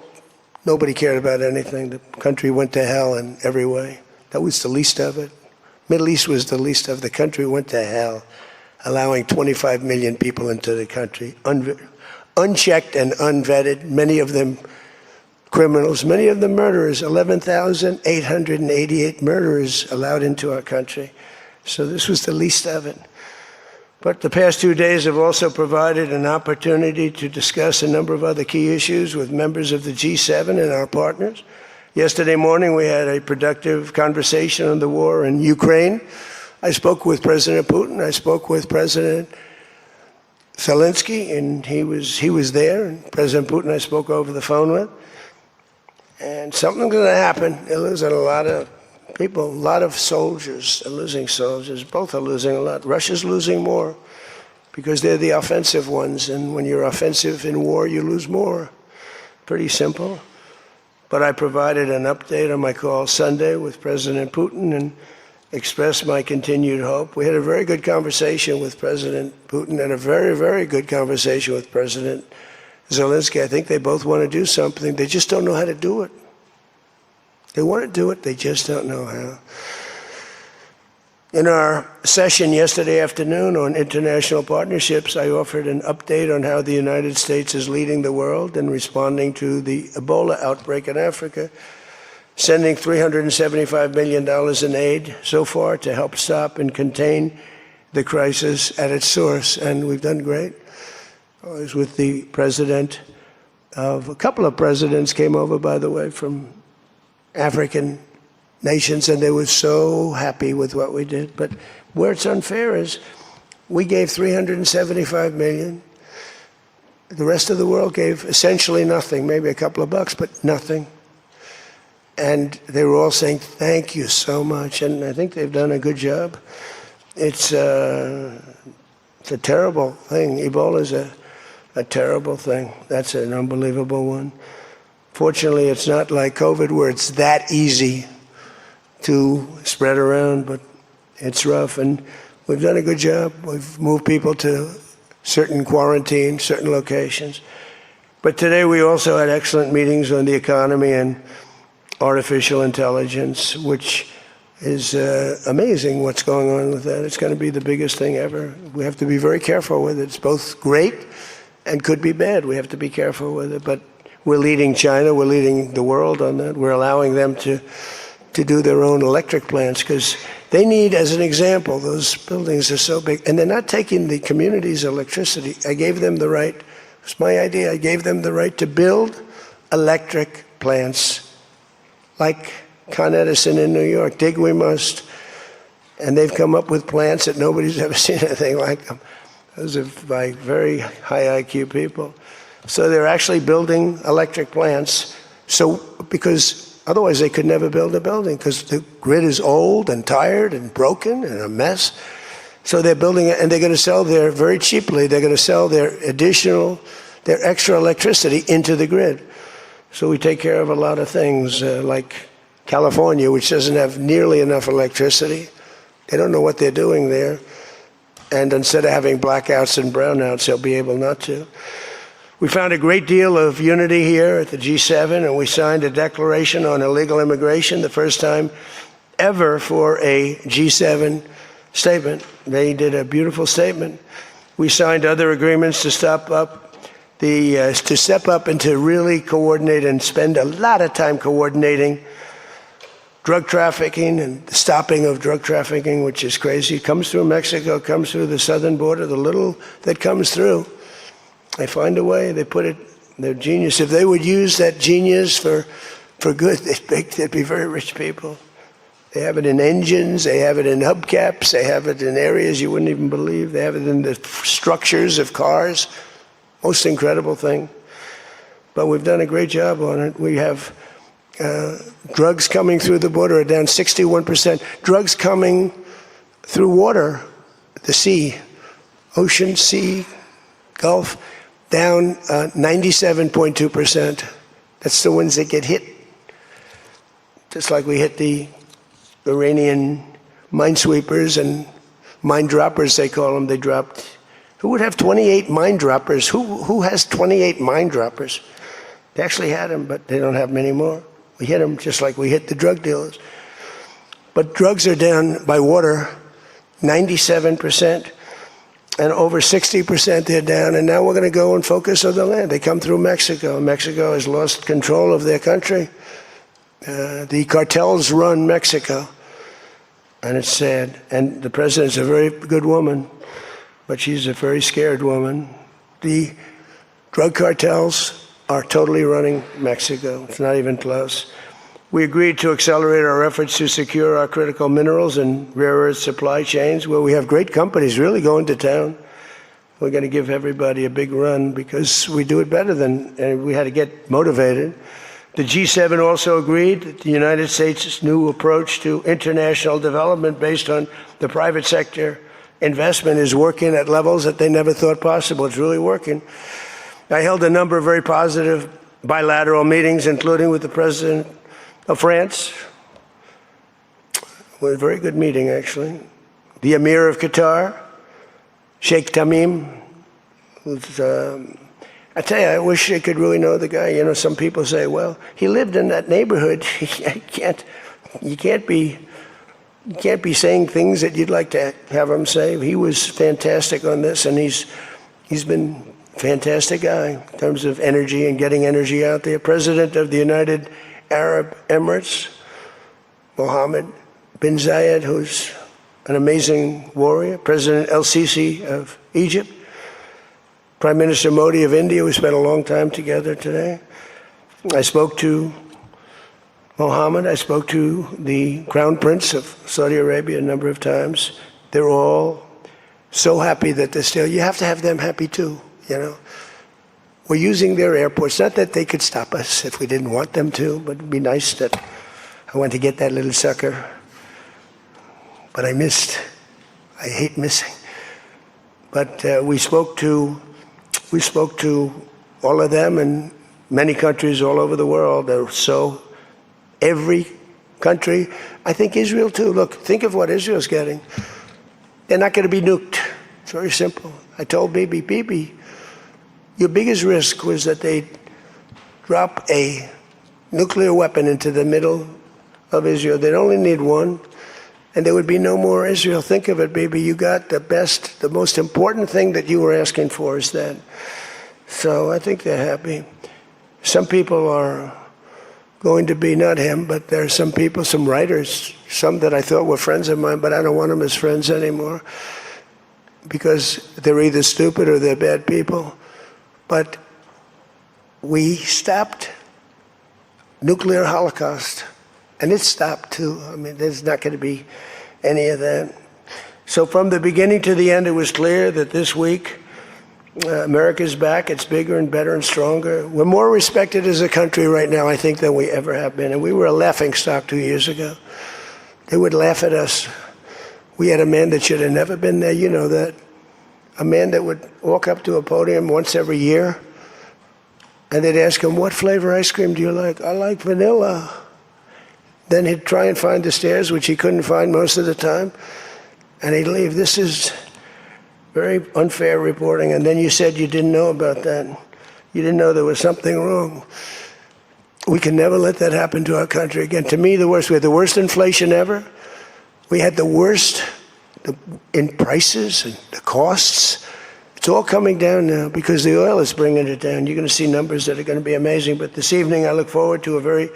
nobody cared about anything. The country went to hell in every way. That was the least of it. Middle East was the least of it. The country went to hell, allowing 25 million people into the country, unchecked and unvetted, many of them criminals, many of them murderers, 11,888 murderers allowed into our country. So this was the least of it. But the past 2 days have also provided an opportunity to discuss a number of other key issues with members of the G7 and our partners. Yesterday morning, we had a productive conversation on the war in Ukraine. I spoke with President Putin. I spoke with President Zelensky, and he was there. And President Putin I spoke over the phone with. And something's going to happen. They're losing a lot of people, a lot of soldiers. They're losing soldiers. Both are losing a lot. Russia's losing more because they're the offensive ones. And when you're offensive in war, you lose more. Pretty simple. But I provided an update on my call Sunday with President Putin and expressed my continued hope. We had a very good conversation with President Putin and a very, very good conversation with President Zelensky. I think they both want to do something. They just don't know how to do it. They want to do it, they just don't know how. In our session yesterday afternoon on international partnerships, I offered an update on how the United States is leading the world in responding to the Ebola outbreak in Africa, sending $375 million in aid so far to help stop and contain the crisis at its source, and we've done great. I was with the president of, a couple of presidents came over, by the way, from African nations, and they were so happy with what we did. But where it's unfair is we gave $375 million. The rest of the world gave essentially nothing, maybe a couple of bucks, but nothing. And they were all saying, thank you so much. And I think they've done a good job. It's a terrible thing. Ebola is a terrible thing. That's an unbelievable one. Fortunately, it's not like COVID where it's that easy to spread around, but it's rough. And we've done a good job. We've moved people to certain quarantine, certain locations. But today we also had excellent meetings on the economy and artificial intelligence, which is amazing what's going on with that. It's going to be the biggest thing ever. We have to be very careful with it. It's both great and could be bad. We have to be careful with it. But we're leading China, we're leading the world on that. We're allowing them to do their own electric plants because they need, as an example, those buildings are so big. And they're not taking the community's electricity. I gave them the right, it's my idea, I gave them the right to build electric plants like Con Edison in New York. Dig we must. And they've come up with plants that nobody's ever seen anything like them. Those are by very high IQ people. So they're actually building electric plants. So because Otherwise, they could never build a building because the grid is old and tired and broken and a mess. So they're building it, and they're going to sell very cheaply, they're going to sell their extra electricity into the grid. So we take care of a lot of things, like California, which doesn't have nearly enough electricity. They don't know what they're doing there. And instead of having blackouts and brownouts, they'll be able not to. We found a great deal of unity here at the G7, and we signed a declaration on illegal immigration, the first time ever for a G7 statement. They did a beautiful statement. We signed other agreements to step up and to really coordinate and spend a lot of time coordinating drug trafficking and the stopping of drug trafficking, which is crazy. It comes through Mexico, comes through the southern border, the little that comes through. They find a way, they put it, they're genius. If they would use that genius for good, they'd be very rich people. They have it in engines, they have it in hubcaps, they have it in areas you wouldn't even believe. They have it in the structures of cars. Most incredible thing. But we've done a great job on it. We have drugs coming through the border are down 61%. Drugs coming through water, the sea, ocean, sea, Gulf, down 97.2%. That's the ones that get hit. Just like we hit the Iranian minesweepers and mine droppers, they call them. They dropped. Who would have 28 mine droppers? Who has 28 mine droppers? They actually had them, but they don't have them anymore. We hit them just like we hit the drug dealers. But drugs are down by water 97%, and over 60% they're down. And now we're going to go and focus on the land. They come through Mexico. Mexico has lost control of their country. The cartels run Mexico, and it's sad. And the president's a very good woman, but she's a very scared woman. The drug cartels are totally running Mexico. It's not even close. We agreed to accelerate our efforts to secure our critical minerals and rare earth supply chains, where we have great companies really going to town. We're going to give everybody a big run because we do it better and we had to get motivated. The G7 also agreed that the United States' new approach to international development based on the private sector investment is working at levels that they never thought possible. It's really working. I held a number of very positive bilateral meetings, including with the President of France. It was a very good meeting, actually. The Emir of Qatar, Sheikh Tamim, who's, I tell you, I wish I could really know the guy. You know, some people say, well, he lived in that neighborhood. You can't be saying things that you'd like to have him say. He was fantastic on this, and he's been a fantastic guy in terms of energy and getting energy out there. President of the United Arab Emirates, Mohammed bin Zayed, who's an amazing warrior. President El-Sisi of Egypt. Prime Minister Modi of India. We spent a long time together today. I spoke to Mohammed. I spoke to the Crown Prince of Saudi Arabia a number of times. They're all so happy that they're still. You have to have them happy too, you know. We're using their airports. Not that they could stop us if we didn't want them to, but it'd be nice that I went to get that little sucker. But I missed. I hate missing. But we spoke to all of them and many countries all over the world. So every country, I think Israel too. Look, think of what Israel's getting. They're not going to be nuked. It's very simple. I told Bibi, your biggest risk was that they'd drop a nuclear weapon into the middle of Israel. They'd only need one, and there would be no more Israel. Think of it, Bibi. You got the most important thing that you were asking for is that. So I think they're happy. Some people are going to be, not him, but there are some people, some writers, some that I thought were friends of mine, but I don't want them as friends anymore because they're either stupid or they're bad people. But we stopped nuclear holocaust, and it stopped too. I mean, there's not going to be any of that. So from the beginning to the end, it was clear that this week America's back. It's bigger and better and stronger. We're more respected as a country right now, I think, than we ever have been. And we were a laughingstock 2 years ago. They would laugh at us. We had a man that should have never been there. You know that. A man that would walk up to a podium once every year, and they'd ask him, what flavor ice cream do you like? I like vanilla. Then he'd try and find the stairs, which he couldn't find most of the time, and he'd leave. This is very unfair reporting. And then you said you didn't know about that. You didn't know there was something wrong. We can never let that happen to our country again. To me, the worst. We had the worst inflation ever. We had the worst in prices and the costs. It's all coming down now because the oil is bringing it down. You're going to see numbers that are going to be amazing. But this evening, I look forward to a very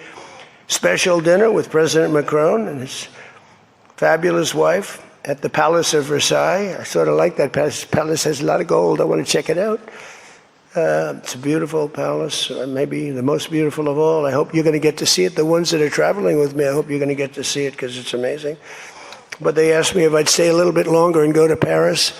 special dinner with President Macron and his fabulous wife at the Palace of Versailles. I sort of like that palace. Palace has a lot of gold. I want to check it out. It's a beautiful palace, maybe the most beautiful of all. I hope you're going to get to see it. The ones that are traveling with me, I hope you're going to get to see it because it's amazing. But they asked me if I'd stay a little bit longer and go to Paris.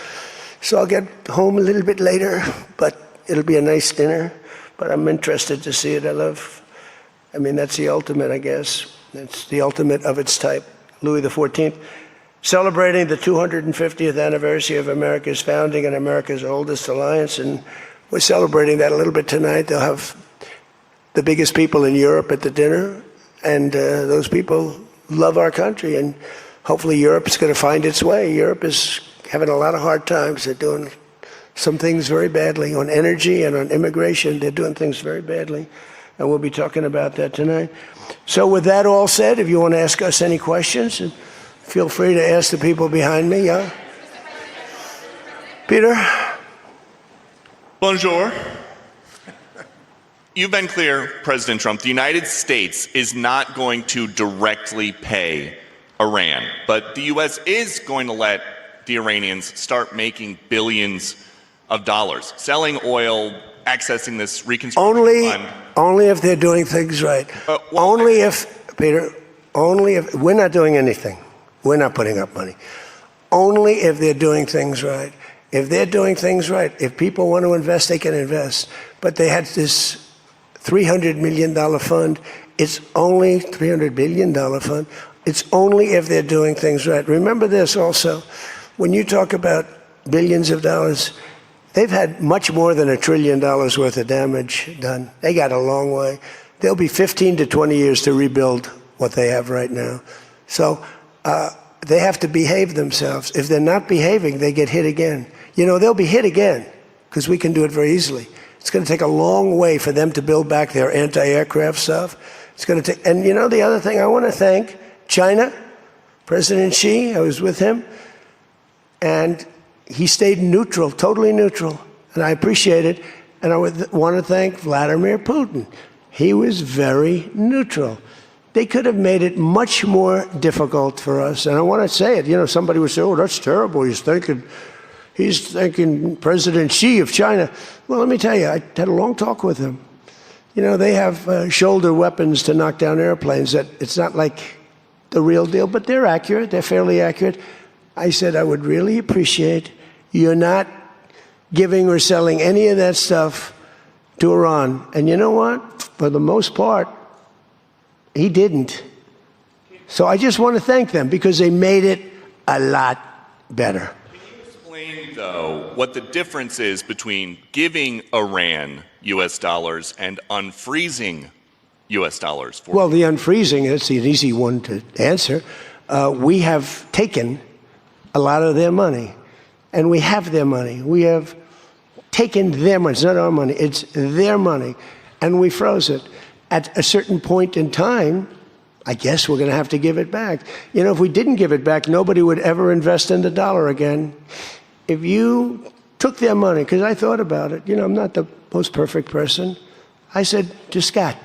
So I'll get home a little bit later, but it'll be a nice dinner. But I'm interested to see it. I mean, that's the ultimate, I guess. That's the ultimate of its type. Louis XIV, celebrating the 250th anniversary of America's founding and America's oldest alliance. And we're celebrating that a little bit tonight. They'll have the biggest people in Europe at the dinner. And those people love our country. And hopefully Europe's going to find its way. Europe is having a lot of hard times. They're doing some things very badly on energy and on immigration. They're doing things very badly. And we'll be talking about that tonight. So with that all said, if you want to ask us any questions, feel free to ask the people behind me. Yeah? Peter? Bonjour. You've been clear, President Trump, the United States is not going to directly pay Iran, but the U.S. is going to let the Iranians start making billions of dollars, selling oil, accessing this reconstruction fund. Only if they're doing things right. Only if, Peter, only if, we're not doing anything. We're not putting up money. Only if they're doing things right. If they're doing things right, if people want to invest, they can invest. But they had this $300 million fund. It's only $300 billion fund. It's only if they're doing things right. Remember this also. When you talk about billions of dollars, they've had much more than $1 trillion worth of damage done. They got a long way. There'll be 15 to 20 years to rebuild what they have right now. So they have to behave themselves. If they're not behaving, they get hit again. You know, they'll be hit again because we can do it very easily. It's going to take a long way for them to build back their anti-aircraft stuff. It's going to take, and you know, the other thing I want to thank China, President Xi, I was with him, and he stayed neutral, totally neutral, and I appreciate it. And I would want to thank Vladimir Putin. He was very neutral. They could have made it much more difficult for us. And I want to say it. You know, somebody would say, oh, that's terrible. He's thanking President Xi of China. Well, let me tell you, I had a long talk with him. You know, they have shoulder weapons to knock down airplanes. That it's not like the real deal, but they're accurate. They're fairly accurate. I said, I would really appreciate you're not giving or selling any of that stuff to Iran. And you know what? For the most part, he didn't. So I just want to thank them because they made it a lot better. Can you explain, though, what the difference is between giving Iran U.S. dollars and unfreezing U.S. dollars? For well, the unfreezing, that's an easy one to answer. We have taken a lot of their money, and we have their money. We have taken their money. It's not our money. It's their money, and we froze it. At a certain point in time, I guess we're going to have to give it back. You know, if we didn't give it back, nobody would ever invest in the dollar again. If you took their money, because I thought about it, you know, I'm not the most perfect person. I said to Scott,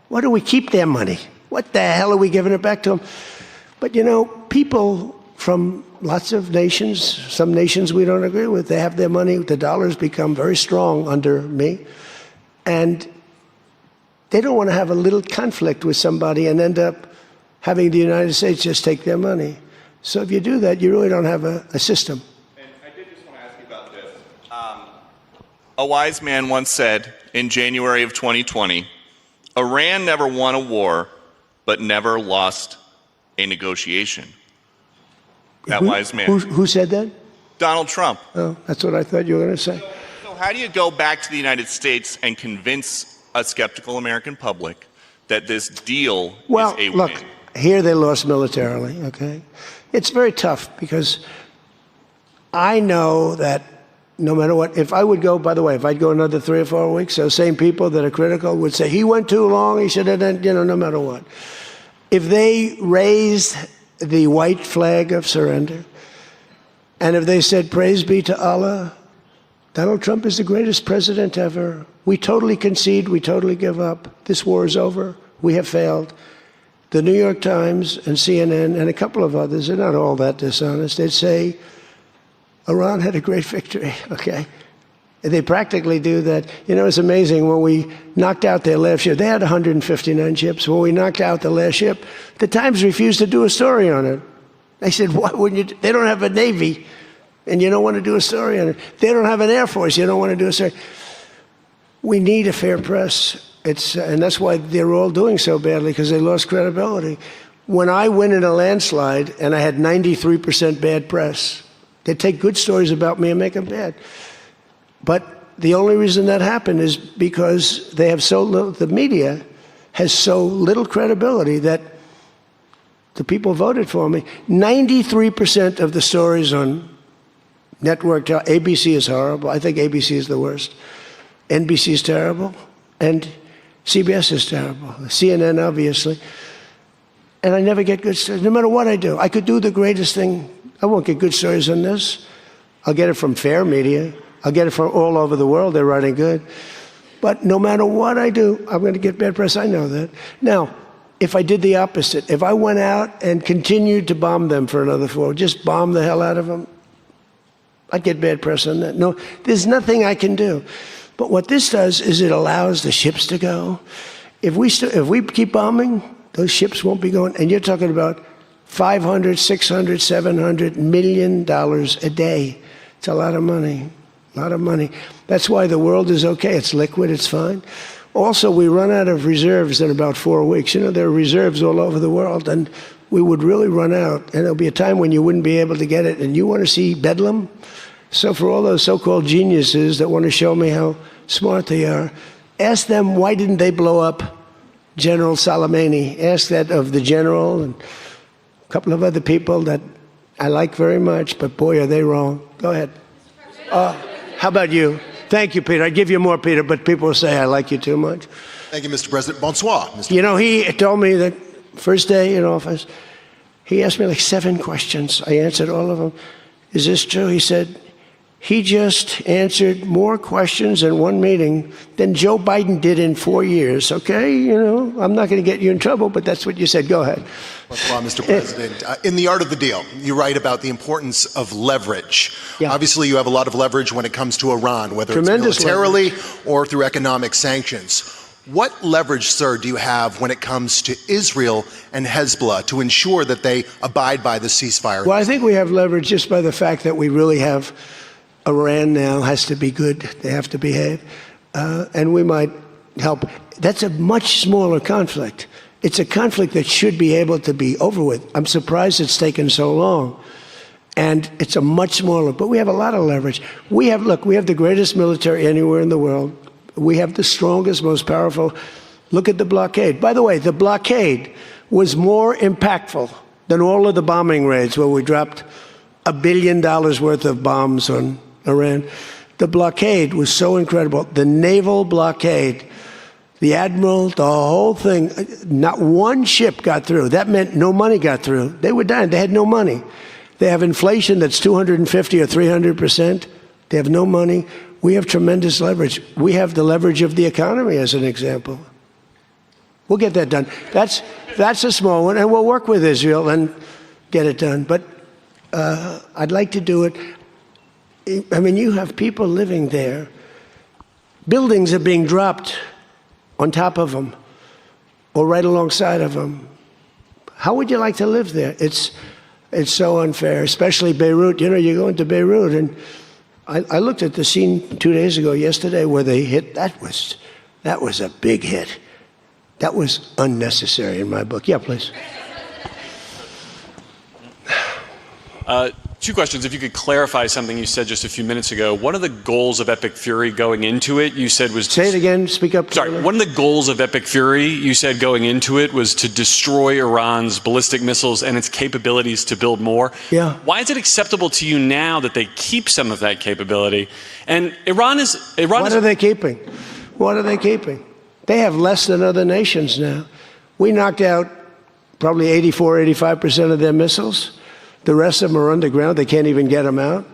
why do we keep their money? What the hell are we giving it back to them? But, you know, people from lots of nations, some nations we don't agree with, they have their money. The dollar's become very strong under me. And they don't want to have a little conflict with somebody and end up having the United States just take their money. So if you do that, you really don't have a system. And I did just want to ask you about this. A wise man once said in January of 2020, Iran never won a war, but never lost a negotiation. That wise man. Who said that? Donald Trump. Oh, that's what I thought you were going to say. So how do you go back to the United States and convince a skeptical American public that this deal Well, is a look, win? here they lost militarily, okay? It's very tough because I know that no matter what, if I would go, by the way, if I'd go another 3 or 4 weeks, those same people that are critical would say, he went too long, he should have done, no matter what. If they raised the white flag of surrender, and if they said, praise be to Allah, Donald Trump is the greatest president ever. We totally concede, we totally give up. This war is over, we have failed. The New York Times and CNN and a couple of others, they're not all that dishonest, they'd say, Iran had a great victory, okay? They practically do that. It's amazing. When we knocked out their last ship, they had 159 ships. When we knocked out the last ship, the Times refused to do a story on it. They said, why wouldn't you? They don't have a Navy, and you don't want to do a story on it. They don't have an Air Force, you don't want to do a story. We need a fair press. And that's why they're all doing so badly, because they lost credibility. When I win in a landslide, and I had 93% bad press, they take good stories about me and make them bad. But the only reason that happened is because they have so little, the media has so little credibility that the people voted for me. 93% of the stories on network, ABC is horrible. I think ABC is the worst. NBC is terrible. And CBS is terrible. CNN, obviously. And I never get good stories, no matter what I do. I could do the greatest thing. I won't get good stories on this. I'll get it from fair media. I'll get it from all over the world. They're writing good. But no matter what I do, I'm going to get bad press. I know that. Now, if I did the opposite, if I went out and continued to bomb them for another 4, just bomb the hell out of them, I'd get bad press on that. No, there's nothing I can do. But what this does is it allows the ships to go. If we keep bombing, those ships won't be going. And you're talking about $500, $600, $700 million a day. It's a lot of money, a lot of money. That's why the world is okay. It's liquid, it's fine. Also, we run out of reserves in about 4 weeks. There are reserves all over the world, and we would really run out. And there'll be a time when you wouldn't be able to get it. And you want to see bedlam? So for all those so-called geniuses that want to show me how smart they are, ask them why didn't they blow up General Soleimani? Ask that of the general and a couple of other people that I like very much, but boy, are they wrong. Go ahead. How about you? Thank you, Peter. I'd give you more, Peter, but people will say I like you too much. Thank you, Mr. President. Bonsoir, Mr. He told me that first day in office, he asked me like 7 questions. I answered all of them. Is this true? He said, he just answered more questions in one meeting than Joe Biden did in 4 years, okay? I'm not going to get you in trouble, but that's what you said. Go ahead. Bonsoir, Mr. President. In The Art of the Deal, you write about the importance of leverage. Yeah. Obviously, you have a lot of leverage when it comes to Iran, whether Tremendous it's militarily leverage. or through economic sanctions. What leverage, sir, do you have when it comes to Israel and Hezbollah to ensure that they abide by the ceasefire? Well, I think we have leverage just by the fact that we really have Iran now has to be good. They have to behave. And we might help. That's a much smaller conflict. It's a conflict that should be able to be over with. I'm surprised it's taken so long. And it's a much smaller, but we have a lot of leverage. We have the greatest military anywhere in the world. We have the strongest, most powerful. Look at the blockade. By the way, the blockade was more impactful than all of the bombing raids where we dropped $1 billion worth of bombs on Iran. The blockade was so incredible. The naval blockade, the admiral, the whole thing, not one ship got through. That meant no money got through. They were dying. They had no money. They have inflation that's 250 or 300%. They have no money. We have tremendous leverage. We have the leverage of the economy, as an example. We'll get that done. That's a small one, and we'll work with Israel and get it done. But I'd like to do it. I mean, you have people living there. Buildings are being dropped on top of them or right alongside of them. How would you like to live there? It's so unfair, especially Beirut. You go into Beirut and I looked at the scene 2 days ago, yesterday, where they hit. That was a big hit. That was unnecessary in my book. Yeah, please. Two questions. If you could clarify something you said just a few minutes ago. One of the goals of Epic Fury going into it, you said was... Say it again. Speak up. Sorry. One of the goals of Epic Fury, you said going into it, was to destroy Iran's ballistic missiles and its capabilities to build more. Yeah. Why is it acceptable to you now that they keep some of that capability? And Iran is... What are they keeping? What are they keeping? They have less than other nations now. We knocked out probably 85% of their missiles. The rest of them are underground. They can't even get them out.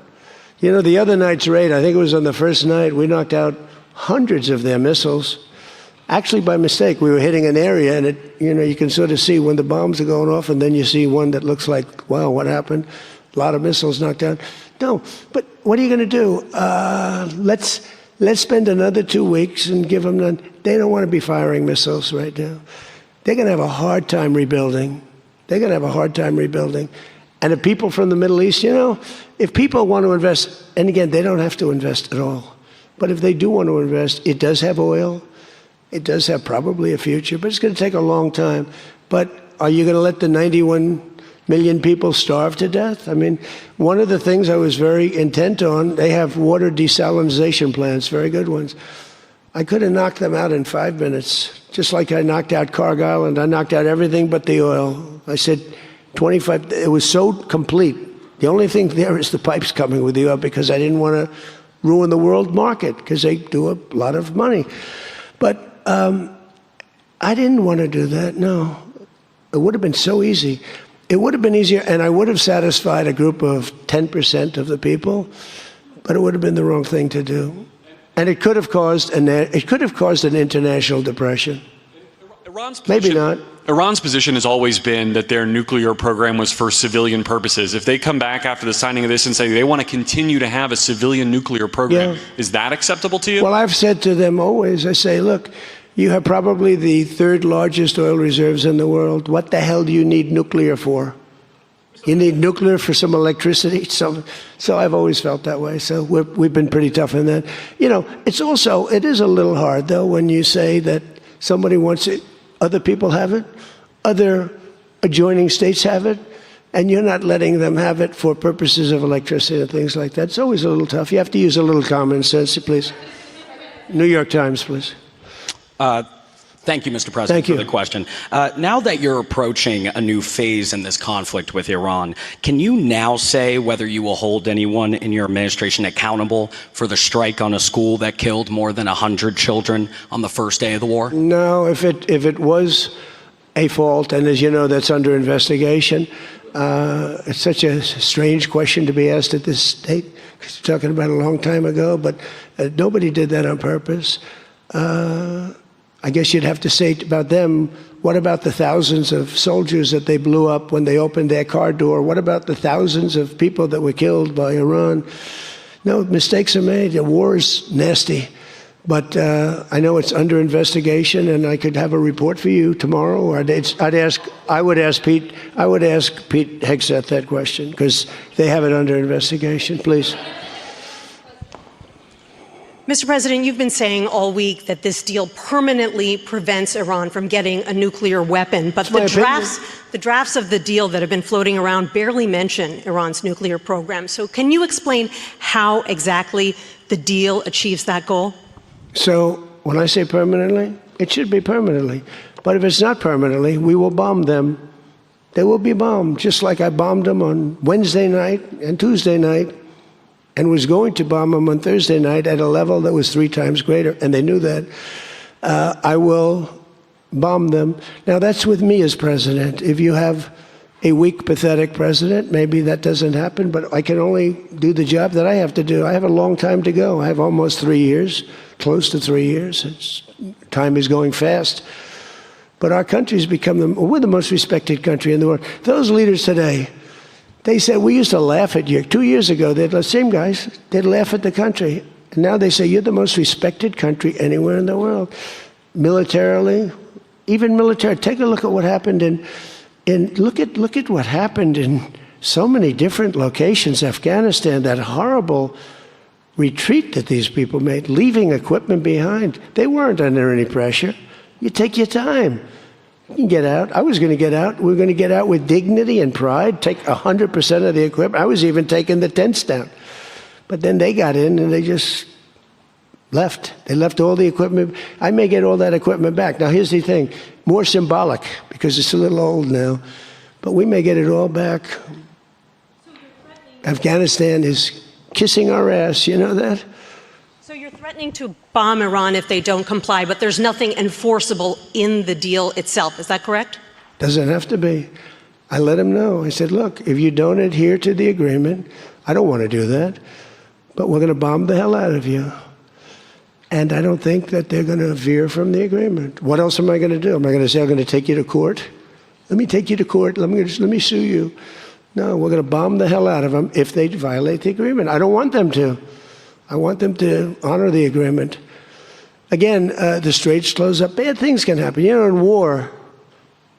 You know, the other night's raid, I think it was on the first night, we knocked out hundreds of their missiles. Actually, by mistake, we were hitting an area, and you can sort of see when the bombs are going off, and then you see one that looks like, wow, what happened? A lot of missiles knocked out. No, but what are you going to do? Let's spend another 2 weeks and give them none. They don't want to be firing missiles right now. They're going to have a hard time rebuilding. They're going to have a hard time rebuilding. And the people from the Middle East, if people want to invest, and again, they don't have to invest at all. But if they do want to invest, it does have oil. It does have probably a future, but it's going to take a long time. But are you going to let the 91 million people starve to death? I mean, one of the things I was very intent on, they have water desalination plants, very good ones. I could have knocked them out in 5 minutes, just like I knocked out Cargill, and I knocked out everything but the oil. I said, 25, it was so complete. The only thing there is the pipes coming with the oil, because I didn't want to ruin the world market, because they do a lot of money. But I didn't want to do that, no. It would have been so easy. It would have been easier, and I would have satisfied a group of 10% of the people, but it would have been the wrong thing to do. And it could have caused an international depression. Maybe not. Iran's position has always been that their nuclear program was for civilian purposes. If they come back after the signing of this and say they want to continue to have a civilian nuclear program, is that acceptable to you? Well, I've said to them always, I say, look, you have probably the third largest oil reserves in the world. What the hell do you need nuclear for? You need nuclear for some electricity? So I've always felt that way. So we've been pretty tough in that. It is a little hard, though, when you say that somebody wants it. Other people have it, other adjoining states have it, and you're not letting them have it for purposes of electricity and things like that. It's always a little tough. You have to use a little common sense, please. New York Times, please. Thank you, Mr. President, for the question. Now that you're approaching a new phase in this conflict with Iran, can you now say whether you will hold anyone in your administration accountable for the strike on a school that killed more than 100 children on the first day of the war? No, if it was a fault, and as you know, that's under investigation, it's such a strange question to be asked at this date, because you're talking about a long time ago, but nobody did that on purpose. I guess you'd have to say about them, what about the thousands of soldiers that they blew up when they opened their car door? What about the thousands of people that were killed by Iran? No, mistakes are made. The war is nasty. But I know it's under investigation, and I could have a report for you tomorrow. Or I would ask Pete Hegseth that question, because they have it under investigation. Please. Mr. President, you've been saying all week that this deal permanently prevents Iran from getting a nuclear weapon, but the drafts of the deal that have been floating around barely mention Iran's nuclear program. So can you explain how exactly the deal achieves that goal? So when I say permanently, it should be permanently. But if it's not permanently, we will bomb them. They will be bombed, just like I bombed them on Wednesday night and Tuesday night, and was going to bomb them on Thursday night at a level that was 3 times greater, and they knew that. I will bomb them. Now, that's with me as president. If you have a weak, pathetic president, maybe that doesn't happen, but I can only do the job that I have to do. I have a long time to go. I have almost 3 years, close to 3 years. Time is going fast. But our country's become we're the most respected country in the world. Those leaders today, they said, we used to laugh at you. 2 years ago, the same guys, they'd laugh at the country. And now they say, you're the most respected country anywhere in the world. Militarily, even military. Take a look at what happened look at what happened in so many different locations. Afghanistan, that horrible retreat that these people made, leaving equipment behind. They weren't under any pressure. You take your time. You can get out. I was going to get out. We were going to get out with dignity and pride, take 100% of the equipment. I was even taking the tents down. But then they got in and they just left. They left all the equipment. I may get all that equipment back. Now, here's the thing. More symbolic, because it's a little old now. But we may get it all back. Afghanistan is kissing our ass. You know that? So you're threatening to bomb Iran if they don't comply, but there's nothing enforceable in the deal itself. Is that correct? Doesn't have to be. I let them know. I said, look, if you don't adhere to the agreement, I don't want to do that, but we're going to bomb the hell out of you. And I don't think that they're going to veer from the agreement. What else am I going to do? Am I going to say I'm going to take you to court? Let me take you to court. Let me sue you. No, we're going to bomb the hell out of them if they violate the agreement. I don't want them to. I want them to honor the agreement. Again, the straits close up. Bad things can happen. You know, in war,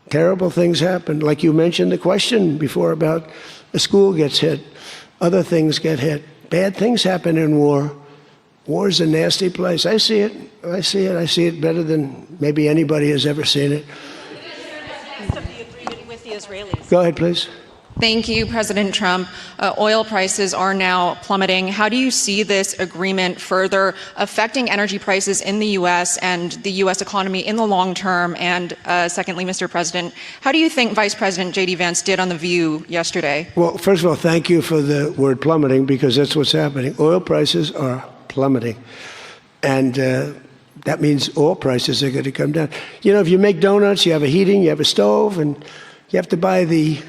terrible things happen. Like you mentioned the question before about a school gets hit. Other things get hit. Bad things happen in war. War is a nasty place. I see it. I see it. I see it better than maybe anybody has ever seen it. Of the agreement with the Israelis. Go ahead, please. Thank you, President Trump. Oil prices are now plummeting. How do you see this agreement further affecting energy prices in the U.S. and the U.S. economy in the long term? And secondly, Mr. President, how do you think Vice President J.D. Vance did on The View yesterday? Well, first of all, thank you for the word plummeting, because that's what's happening. Oil prices are plummeting. And that means all prices are going to come down. You know, if you make donuts, you have a heating, you have a stove, and you have to buy the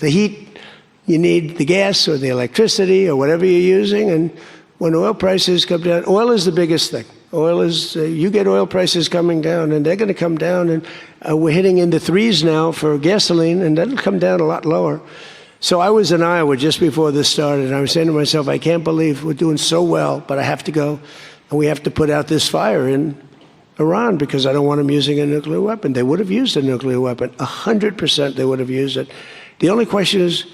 heat, you need the gas or the electricity or whatever you're using. And when oil prices come down, oil is the biggest thing. Oil is, you get oil prices coming down, and they're going to come down. And we're hitting into threes now for gasoline, and that'll come down a lot lower. So I was in Iowa just before this started, and I was saying to myself, I can't believe we're doing so well, but I have to go, and we have to put out this fire in Iran because I don't want them using a nuclear weapon. They would have used a nuclear weapon. 100% they would have used it. The only question is,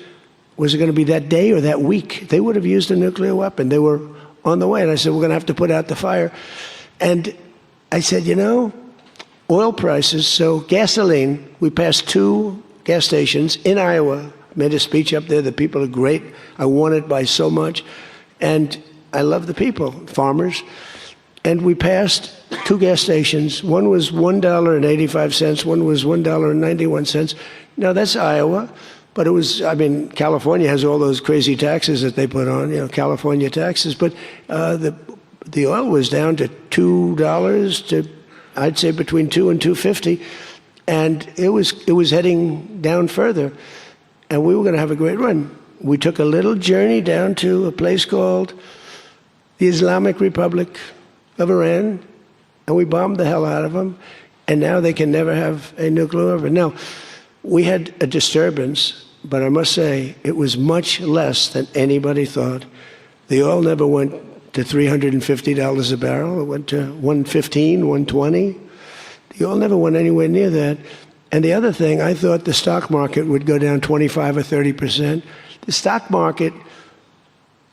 was it going to be that day or that week? They would have used a nuclear weapon. They were on the way. And I said, we're going to have to put out the fire. And I said, you know, oil prices, so gasoline, we passed 2 gas stations in Iowa, made a speech up there. The people are great. I won it by so much. And I love the people, farmers. And we passed 2 gas stations. One was $1.85. One was $1.91. Now, that's Iowa. But it was, I mean, California has all those crazy taxes that they put on, you know, California taxes. But the oil was down to $2 to, I'd say, between $2 and $2.50. And it was heading down further. And we were going to have a great run. We took a little journey down to a place called the Islamic Republic of Iran, and we bombed the hell out of them. And now they can never have a nuclear weapon. Now, we had a disturbance, but I must say it was much less than anybody thought. The oil never went to $350 a barrel. It went to $115, $120. The oil never went anywhere near that. And the other thing, I thought the stock market would go down 25 or 30%. The stock market,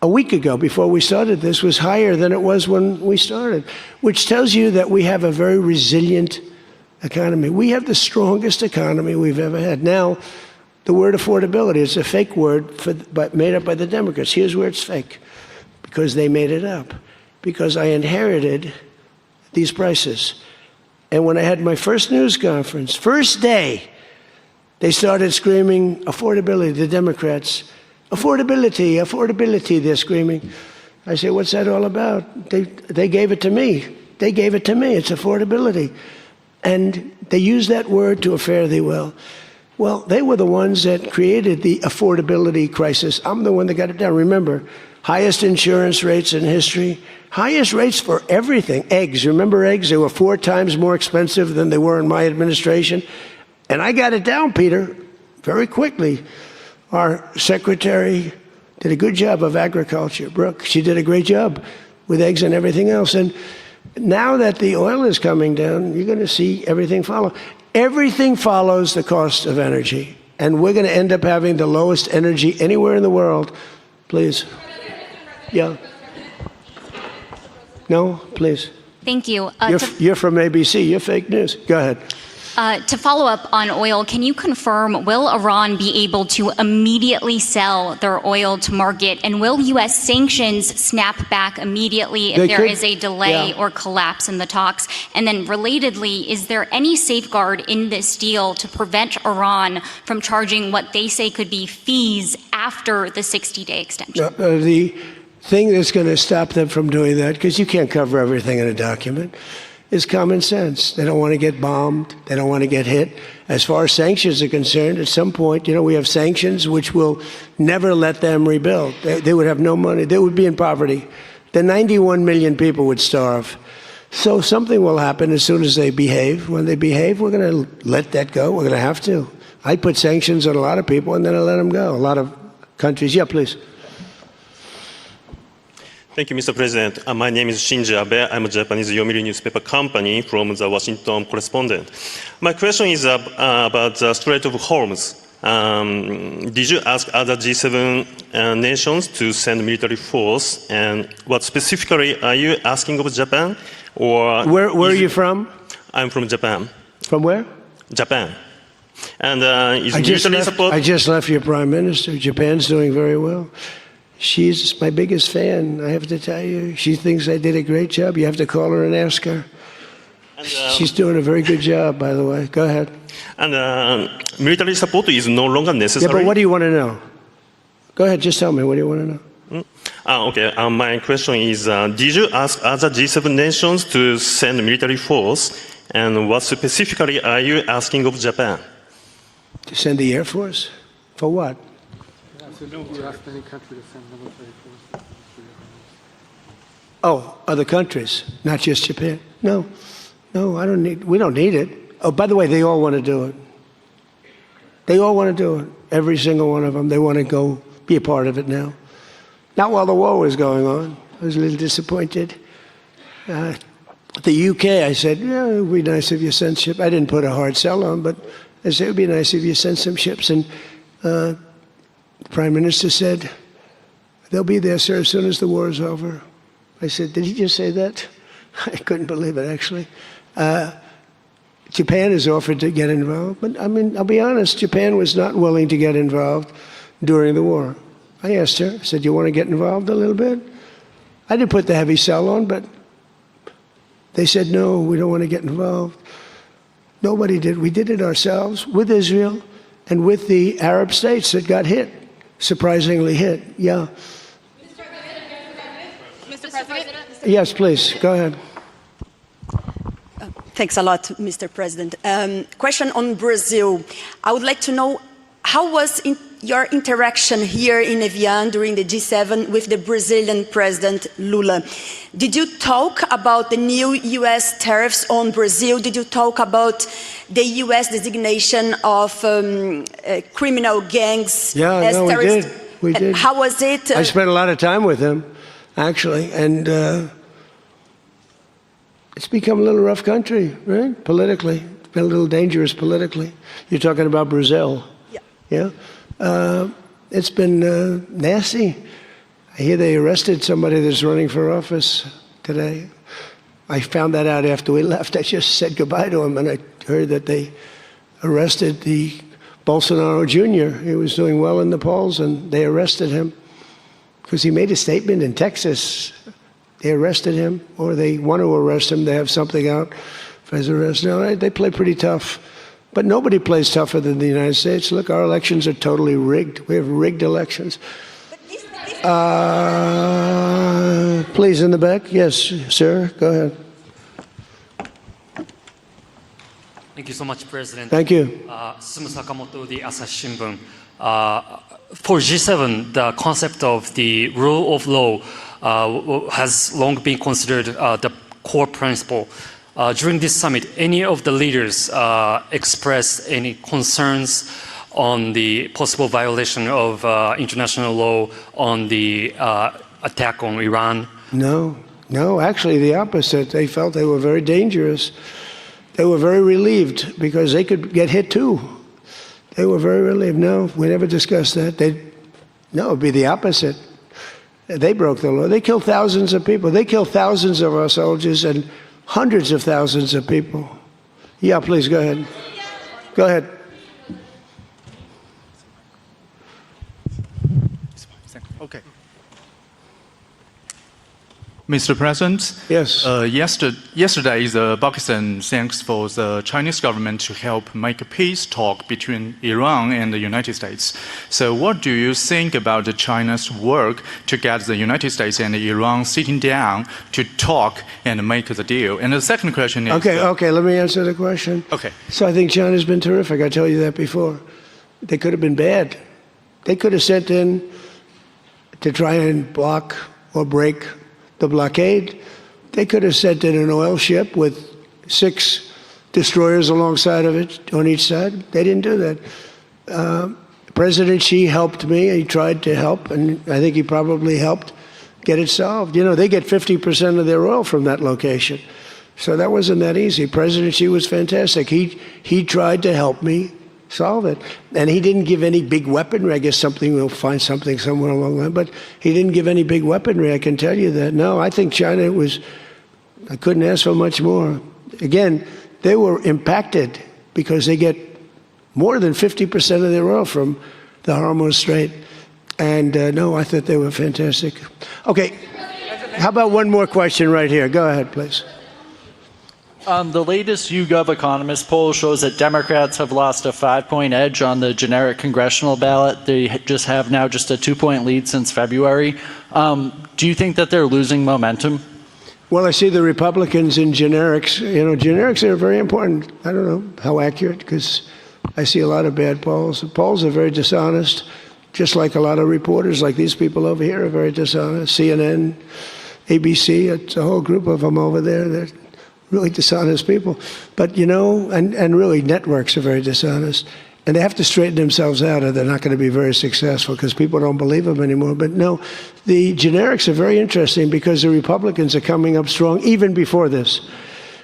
a week ago, before we started this, was higher than it was when we started, which tells you that we have a very resilient economy. We have the strongest economy we've ever had. Now, the word affordability is a fake word made up by the Democrats. Here's where it's fake, because they made it up, because I inherited these prices. And when I had my first news conference, first day, they started screaming affordability, the Democrats. Affordability, affordability, they're screaming. I say, what's that all about? They gave it to me. They gave it to me. It's affordability. And they use that word to a fare thee well. Well, they were the ones that created the affordability crisis. I'm the one that got it down. Remember, highest insurance rates in history, highest rates for everything. Eggs, remember eggs? They were 4 times more expensive than they were in my administration. And I got it down, Peter, very quickly. Our secretary did a good job of agriculture, Brooke. She did a great job with eggs and everything else. And now that the oil is coming down, you're going to see everything follow. Everything follows the cost of energy. And we're going to end up having the lowest energy anywhere in the world. Please. Yeah. No, please. Thank you. You're from ABC. You're fake news. Go ahead. To follow up on oil, can you confirm, will Iran be able to immediately sell their oil to market? And will U.S. sanctions snap back immediately if there is a delay or collapse in the talks? And then relatedly, is there any safeguard in this deal to prevent Iran from charging what they say could be fees after the 60-day extension? The thing that's going to stop them from doing that, because you can't cover everything in a document, is common sense. They don't want to get bombed. They don't want to get hit. As far as sanctions are concerned, at some point, we have sanctions which will never let them rebuild. They would have no money. They would be in poverty. The 91 million people would starve. So something will happen as soon as they behave. When they behave, we're going to let that go. We're going to have to. I put sanctions on a lot of people, and then I let them go. A lot of countries. Yeah, please. Thank you, Mr. President. My name is Shinji Abe. I'm a Japanese Yomiuri newspaper company from the Washington Correspondent. My question is about the Strait of Hormuz. Did you ask other G7 nations to send military force? And what specifically are you asking of Japan? Or where are you from? I'm from Japan. From where? Japan. And is military support? I just left your prime minister. Japan's doing very well. She's my biggest fan, I have to tell you. She thinks I did a great job. You have to call her and ask her. And, she's doing a very good job, by the way. Go ahead. And military support is no longer necessary. Yeah, but what do you want to know? Go ahead, just tell me. What do you want to know? Okay, my question is, did you ask other G7 nations to send military force? And what specifically are you asking of Japan? To send the Air Force? For what? You asked any country to send military force. Oh, other countries, not just Japan. No, we don't need it. Oh, by the way, they all want to do it. They all want to do it. Every single one of them. They want to go be a part of it now. Not while the war was going on. I was a little disappointed. The UK, I said, yeah, it would be nice if you sent ships. I didn't put a hard sell on, but I said it would be nice if you sent some ships. And the Prime Minister said, they'll be there, sir, as soon as the war is over. I said, did he just say that? I couldn't believe it, actually. Japan has offered to get involved, but I mean, I'll be honest, Japan was not willing to get involved during the war. I asked her, I said, you want to get involved a little bit? I didn't put the heavy sell on, but they said, no, we don't want to get involved. Nobody did. We did it ourselves with Israel and with the Arab states that got hit. Surprisingly hit, yeah. Mr. President? Yes, please, go ahead. Thanks a lot, Mr. President. Question on Brazil. I would like to know, how was your interaction here in Evian during the G7 with the Brazilian President Lula? Did you talk about the new U.S. tariffs on Brazil? Did you talk about the U.S. designation of criminal gangs as terrorists? We did. How was it? I spent a lot of time with him, actually, and it's become a little rough country, right? Politically. It's been a little dangerous politically. You're talking about Brazil. Yeah? It's been nasty. I hear they arrested somebody that's running for office today. I found that out after we left. I just said goodbye to him, and I heard that they arrested the Bolsonaro Jr. He was doing well in the polls, and they arrested him because he made a statement in Texas. They arrested him, or they want to arrest him. They have something out for his arrest. No, they play pretty tough. But nobody plays tougher than the United States. Look, our elections are totally rigged. We have rigged elections. Please, in the back. Yes, sir. Go ahead. Thank you so much, President. Thank you. Sumu Sakamoto, the Asahi Shimbun. For G7, the concept of the rule of law has long been considered the core principle. During this summit, any of the leaders expressed any concerns on the possible violation of international law on the attack on Iran? No, actually the opposite. They felt they were very dangerous. They were very relieved because they could get hit too. They were very relieved. No, we never discussed that. No, it would be the opposite. They broke the law. They killed thousands of people. They killed thousands of our soldiers and hundreds of thousands of people. Yeah, please, go ahead. Go ahead. Okay. Mr. President, yes. Yesterday, the Pakistan thanks for the Chinese government to help make a peace talk between Iran and the United States. So what do you think about China's work to get the United States and Iran sitting down to talk and make the deal? And the second question is... Okay, let me answer the question. Okay. So I think China's been terrific. I told you that before. They could have been bad. They could have sent in to try and block or break the blockade. They could have sent in an oil ship with 6 destroyers alongside of it on each side. They didn't do that. President Xi helped me. He tried to help, and I think he probably helped get it solved. You know, they get 50% of their oil from that location. So that wasn't that easy. President Xi was fantastic. He tried to help me solve it. And he didn't give any big weaponry. I guess we'll find something somewhere along the line, but he didn't give any big weaponry, I can tell you that. No, I think China I couldn't ask for much more. Again, they were impacted because they get more than 50% of their oil from the Hormuz Strait. And no, I thought they were fantastic. Okay, how about one more question right here? Go ahead, please. The latest YouGov Economist poll shows that Democrats have lost a 5-point edge on the generic congressional ballot. They just have now just a 2-point lead since February. Do you think that they're losing momentum? Well, I see the Republicans in generics. You know, generics are very important. I don't know how accurate, because I see a lot of bad polls. The polls are very dishonest, just like a lot of reporters, like these people over here, are very dishonest. CNN, ABC, it's a whole group of them over there. They're really dishonest people. But, you know, and really networks are very dishonest. And they have to straighten themselves out or they're not going to be very successful because people don't believe them anymore. But no, the generics are very interesting because the Republicans are coming up strong even before this.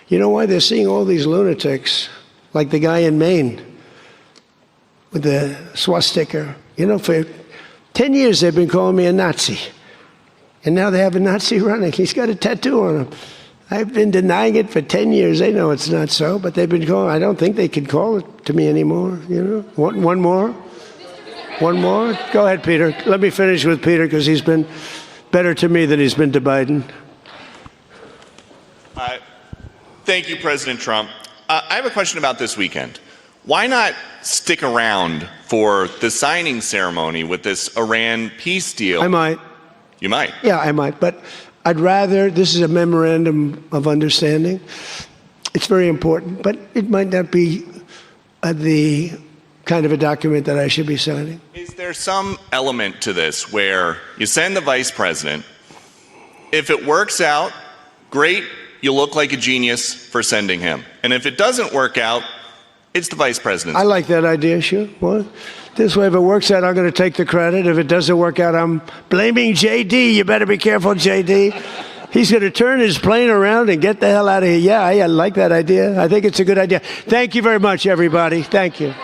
You know why? They're seeing all these lunatics, like the guy in Maine with the swastika. You know, for 10 years they've been calling me a Nazi. And now they have a Nazi running. He's got a tattoo on him. I've been denying it for 10 years. They know it's not so, but they've been calling. I don't think they can call it to me anymore, you know. One more? One more? Go ahead, Peter. Let me finish with Peter, because he's been better to me than he's been to Biden. Thank you, President Trump. I have a question about this weekend. Why not stick around for the signing ceremony with this Iran peace deal? I might. You might? Yeah, I might, but I'd rather, this is a memorandum of understanding. It's very important, but it might not be the kind of a document that I should be signing. Is there some element to this where you send the vice president, if it works out, great, you look like a genius for sending him. And if it doesn't work out, it's the vice president. I like that idea, sure. Well, this way, if it works out, I'm going to take the credit. If it doesn't work out, I'm blaming JD. You better be careful, JD. He's going to turn his plane around and get the hell out of here. Yeah, I like that idea. I think it's a good idea. Thank you very much, everybody. Thank you.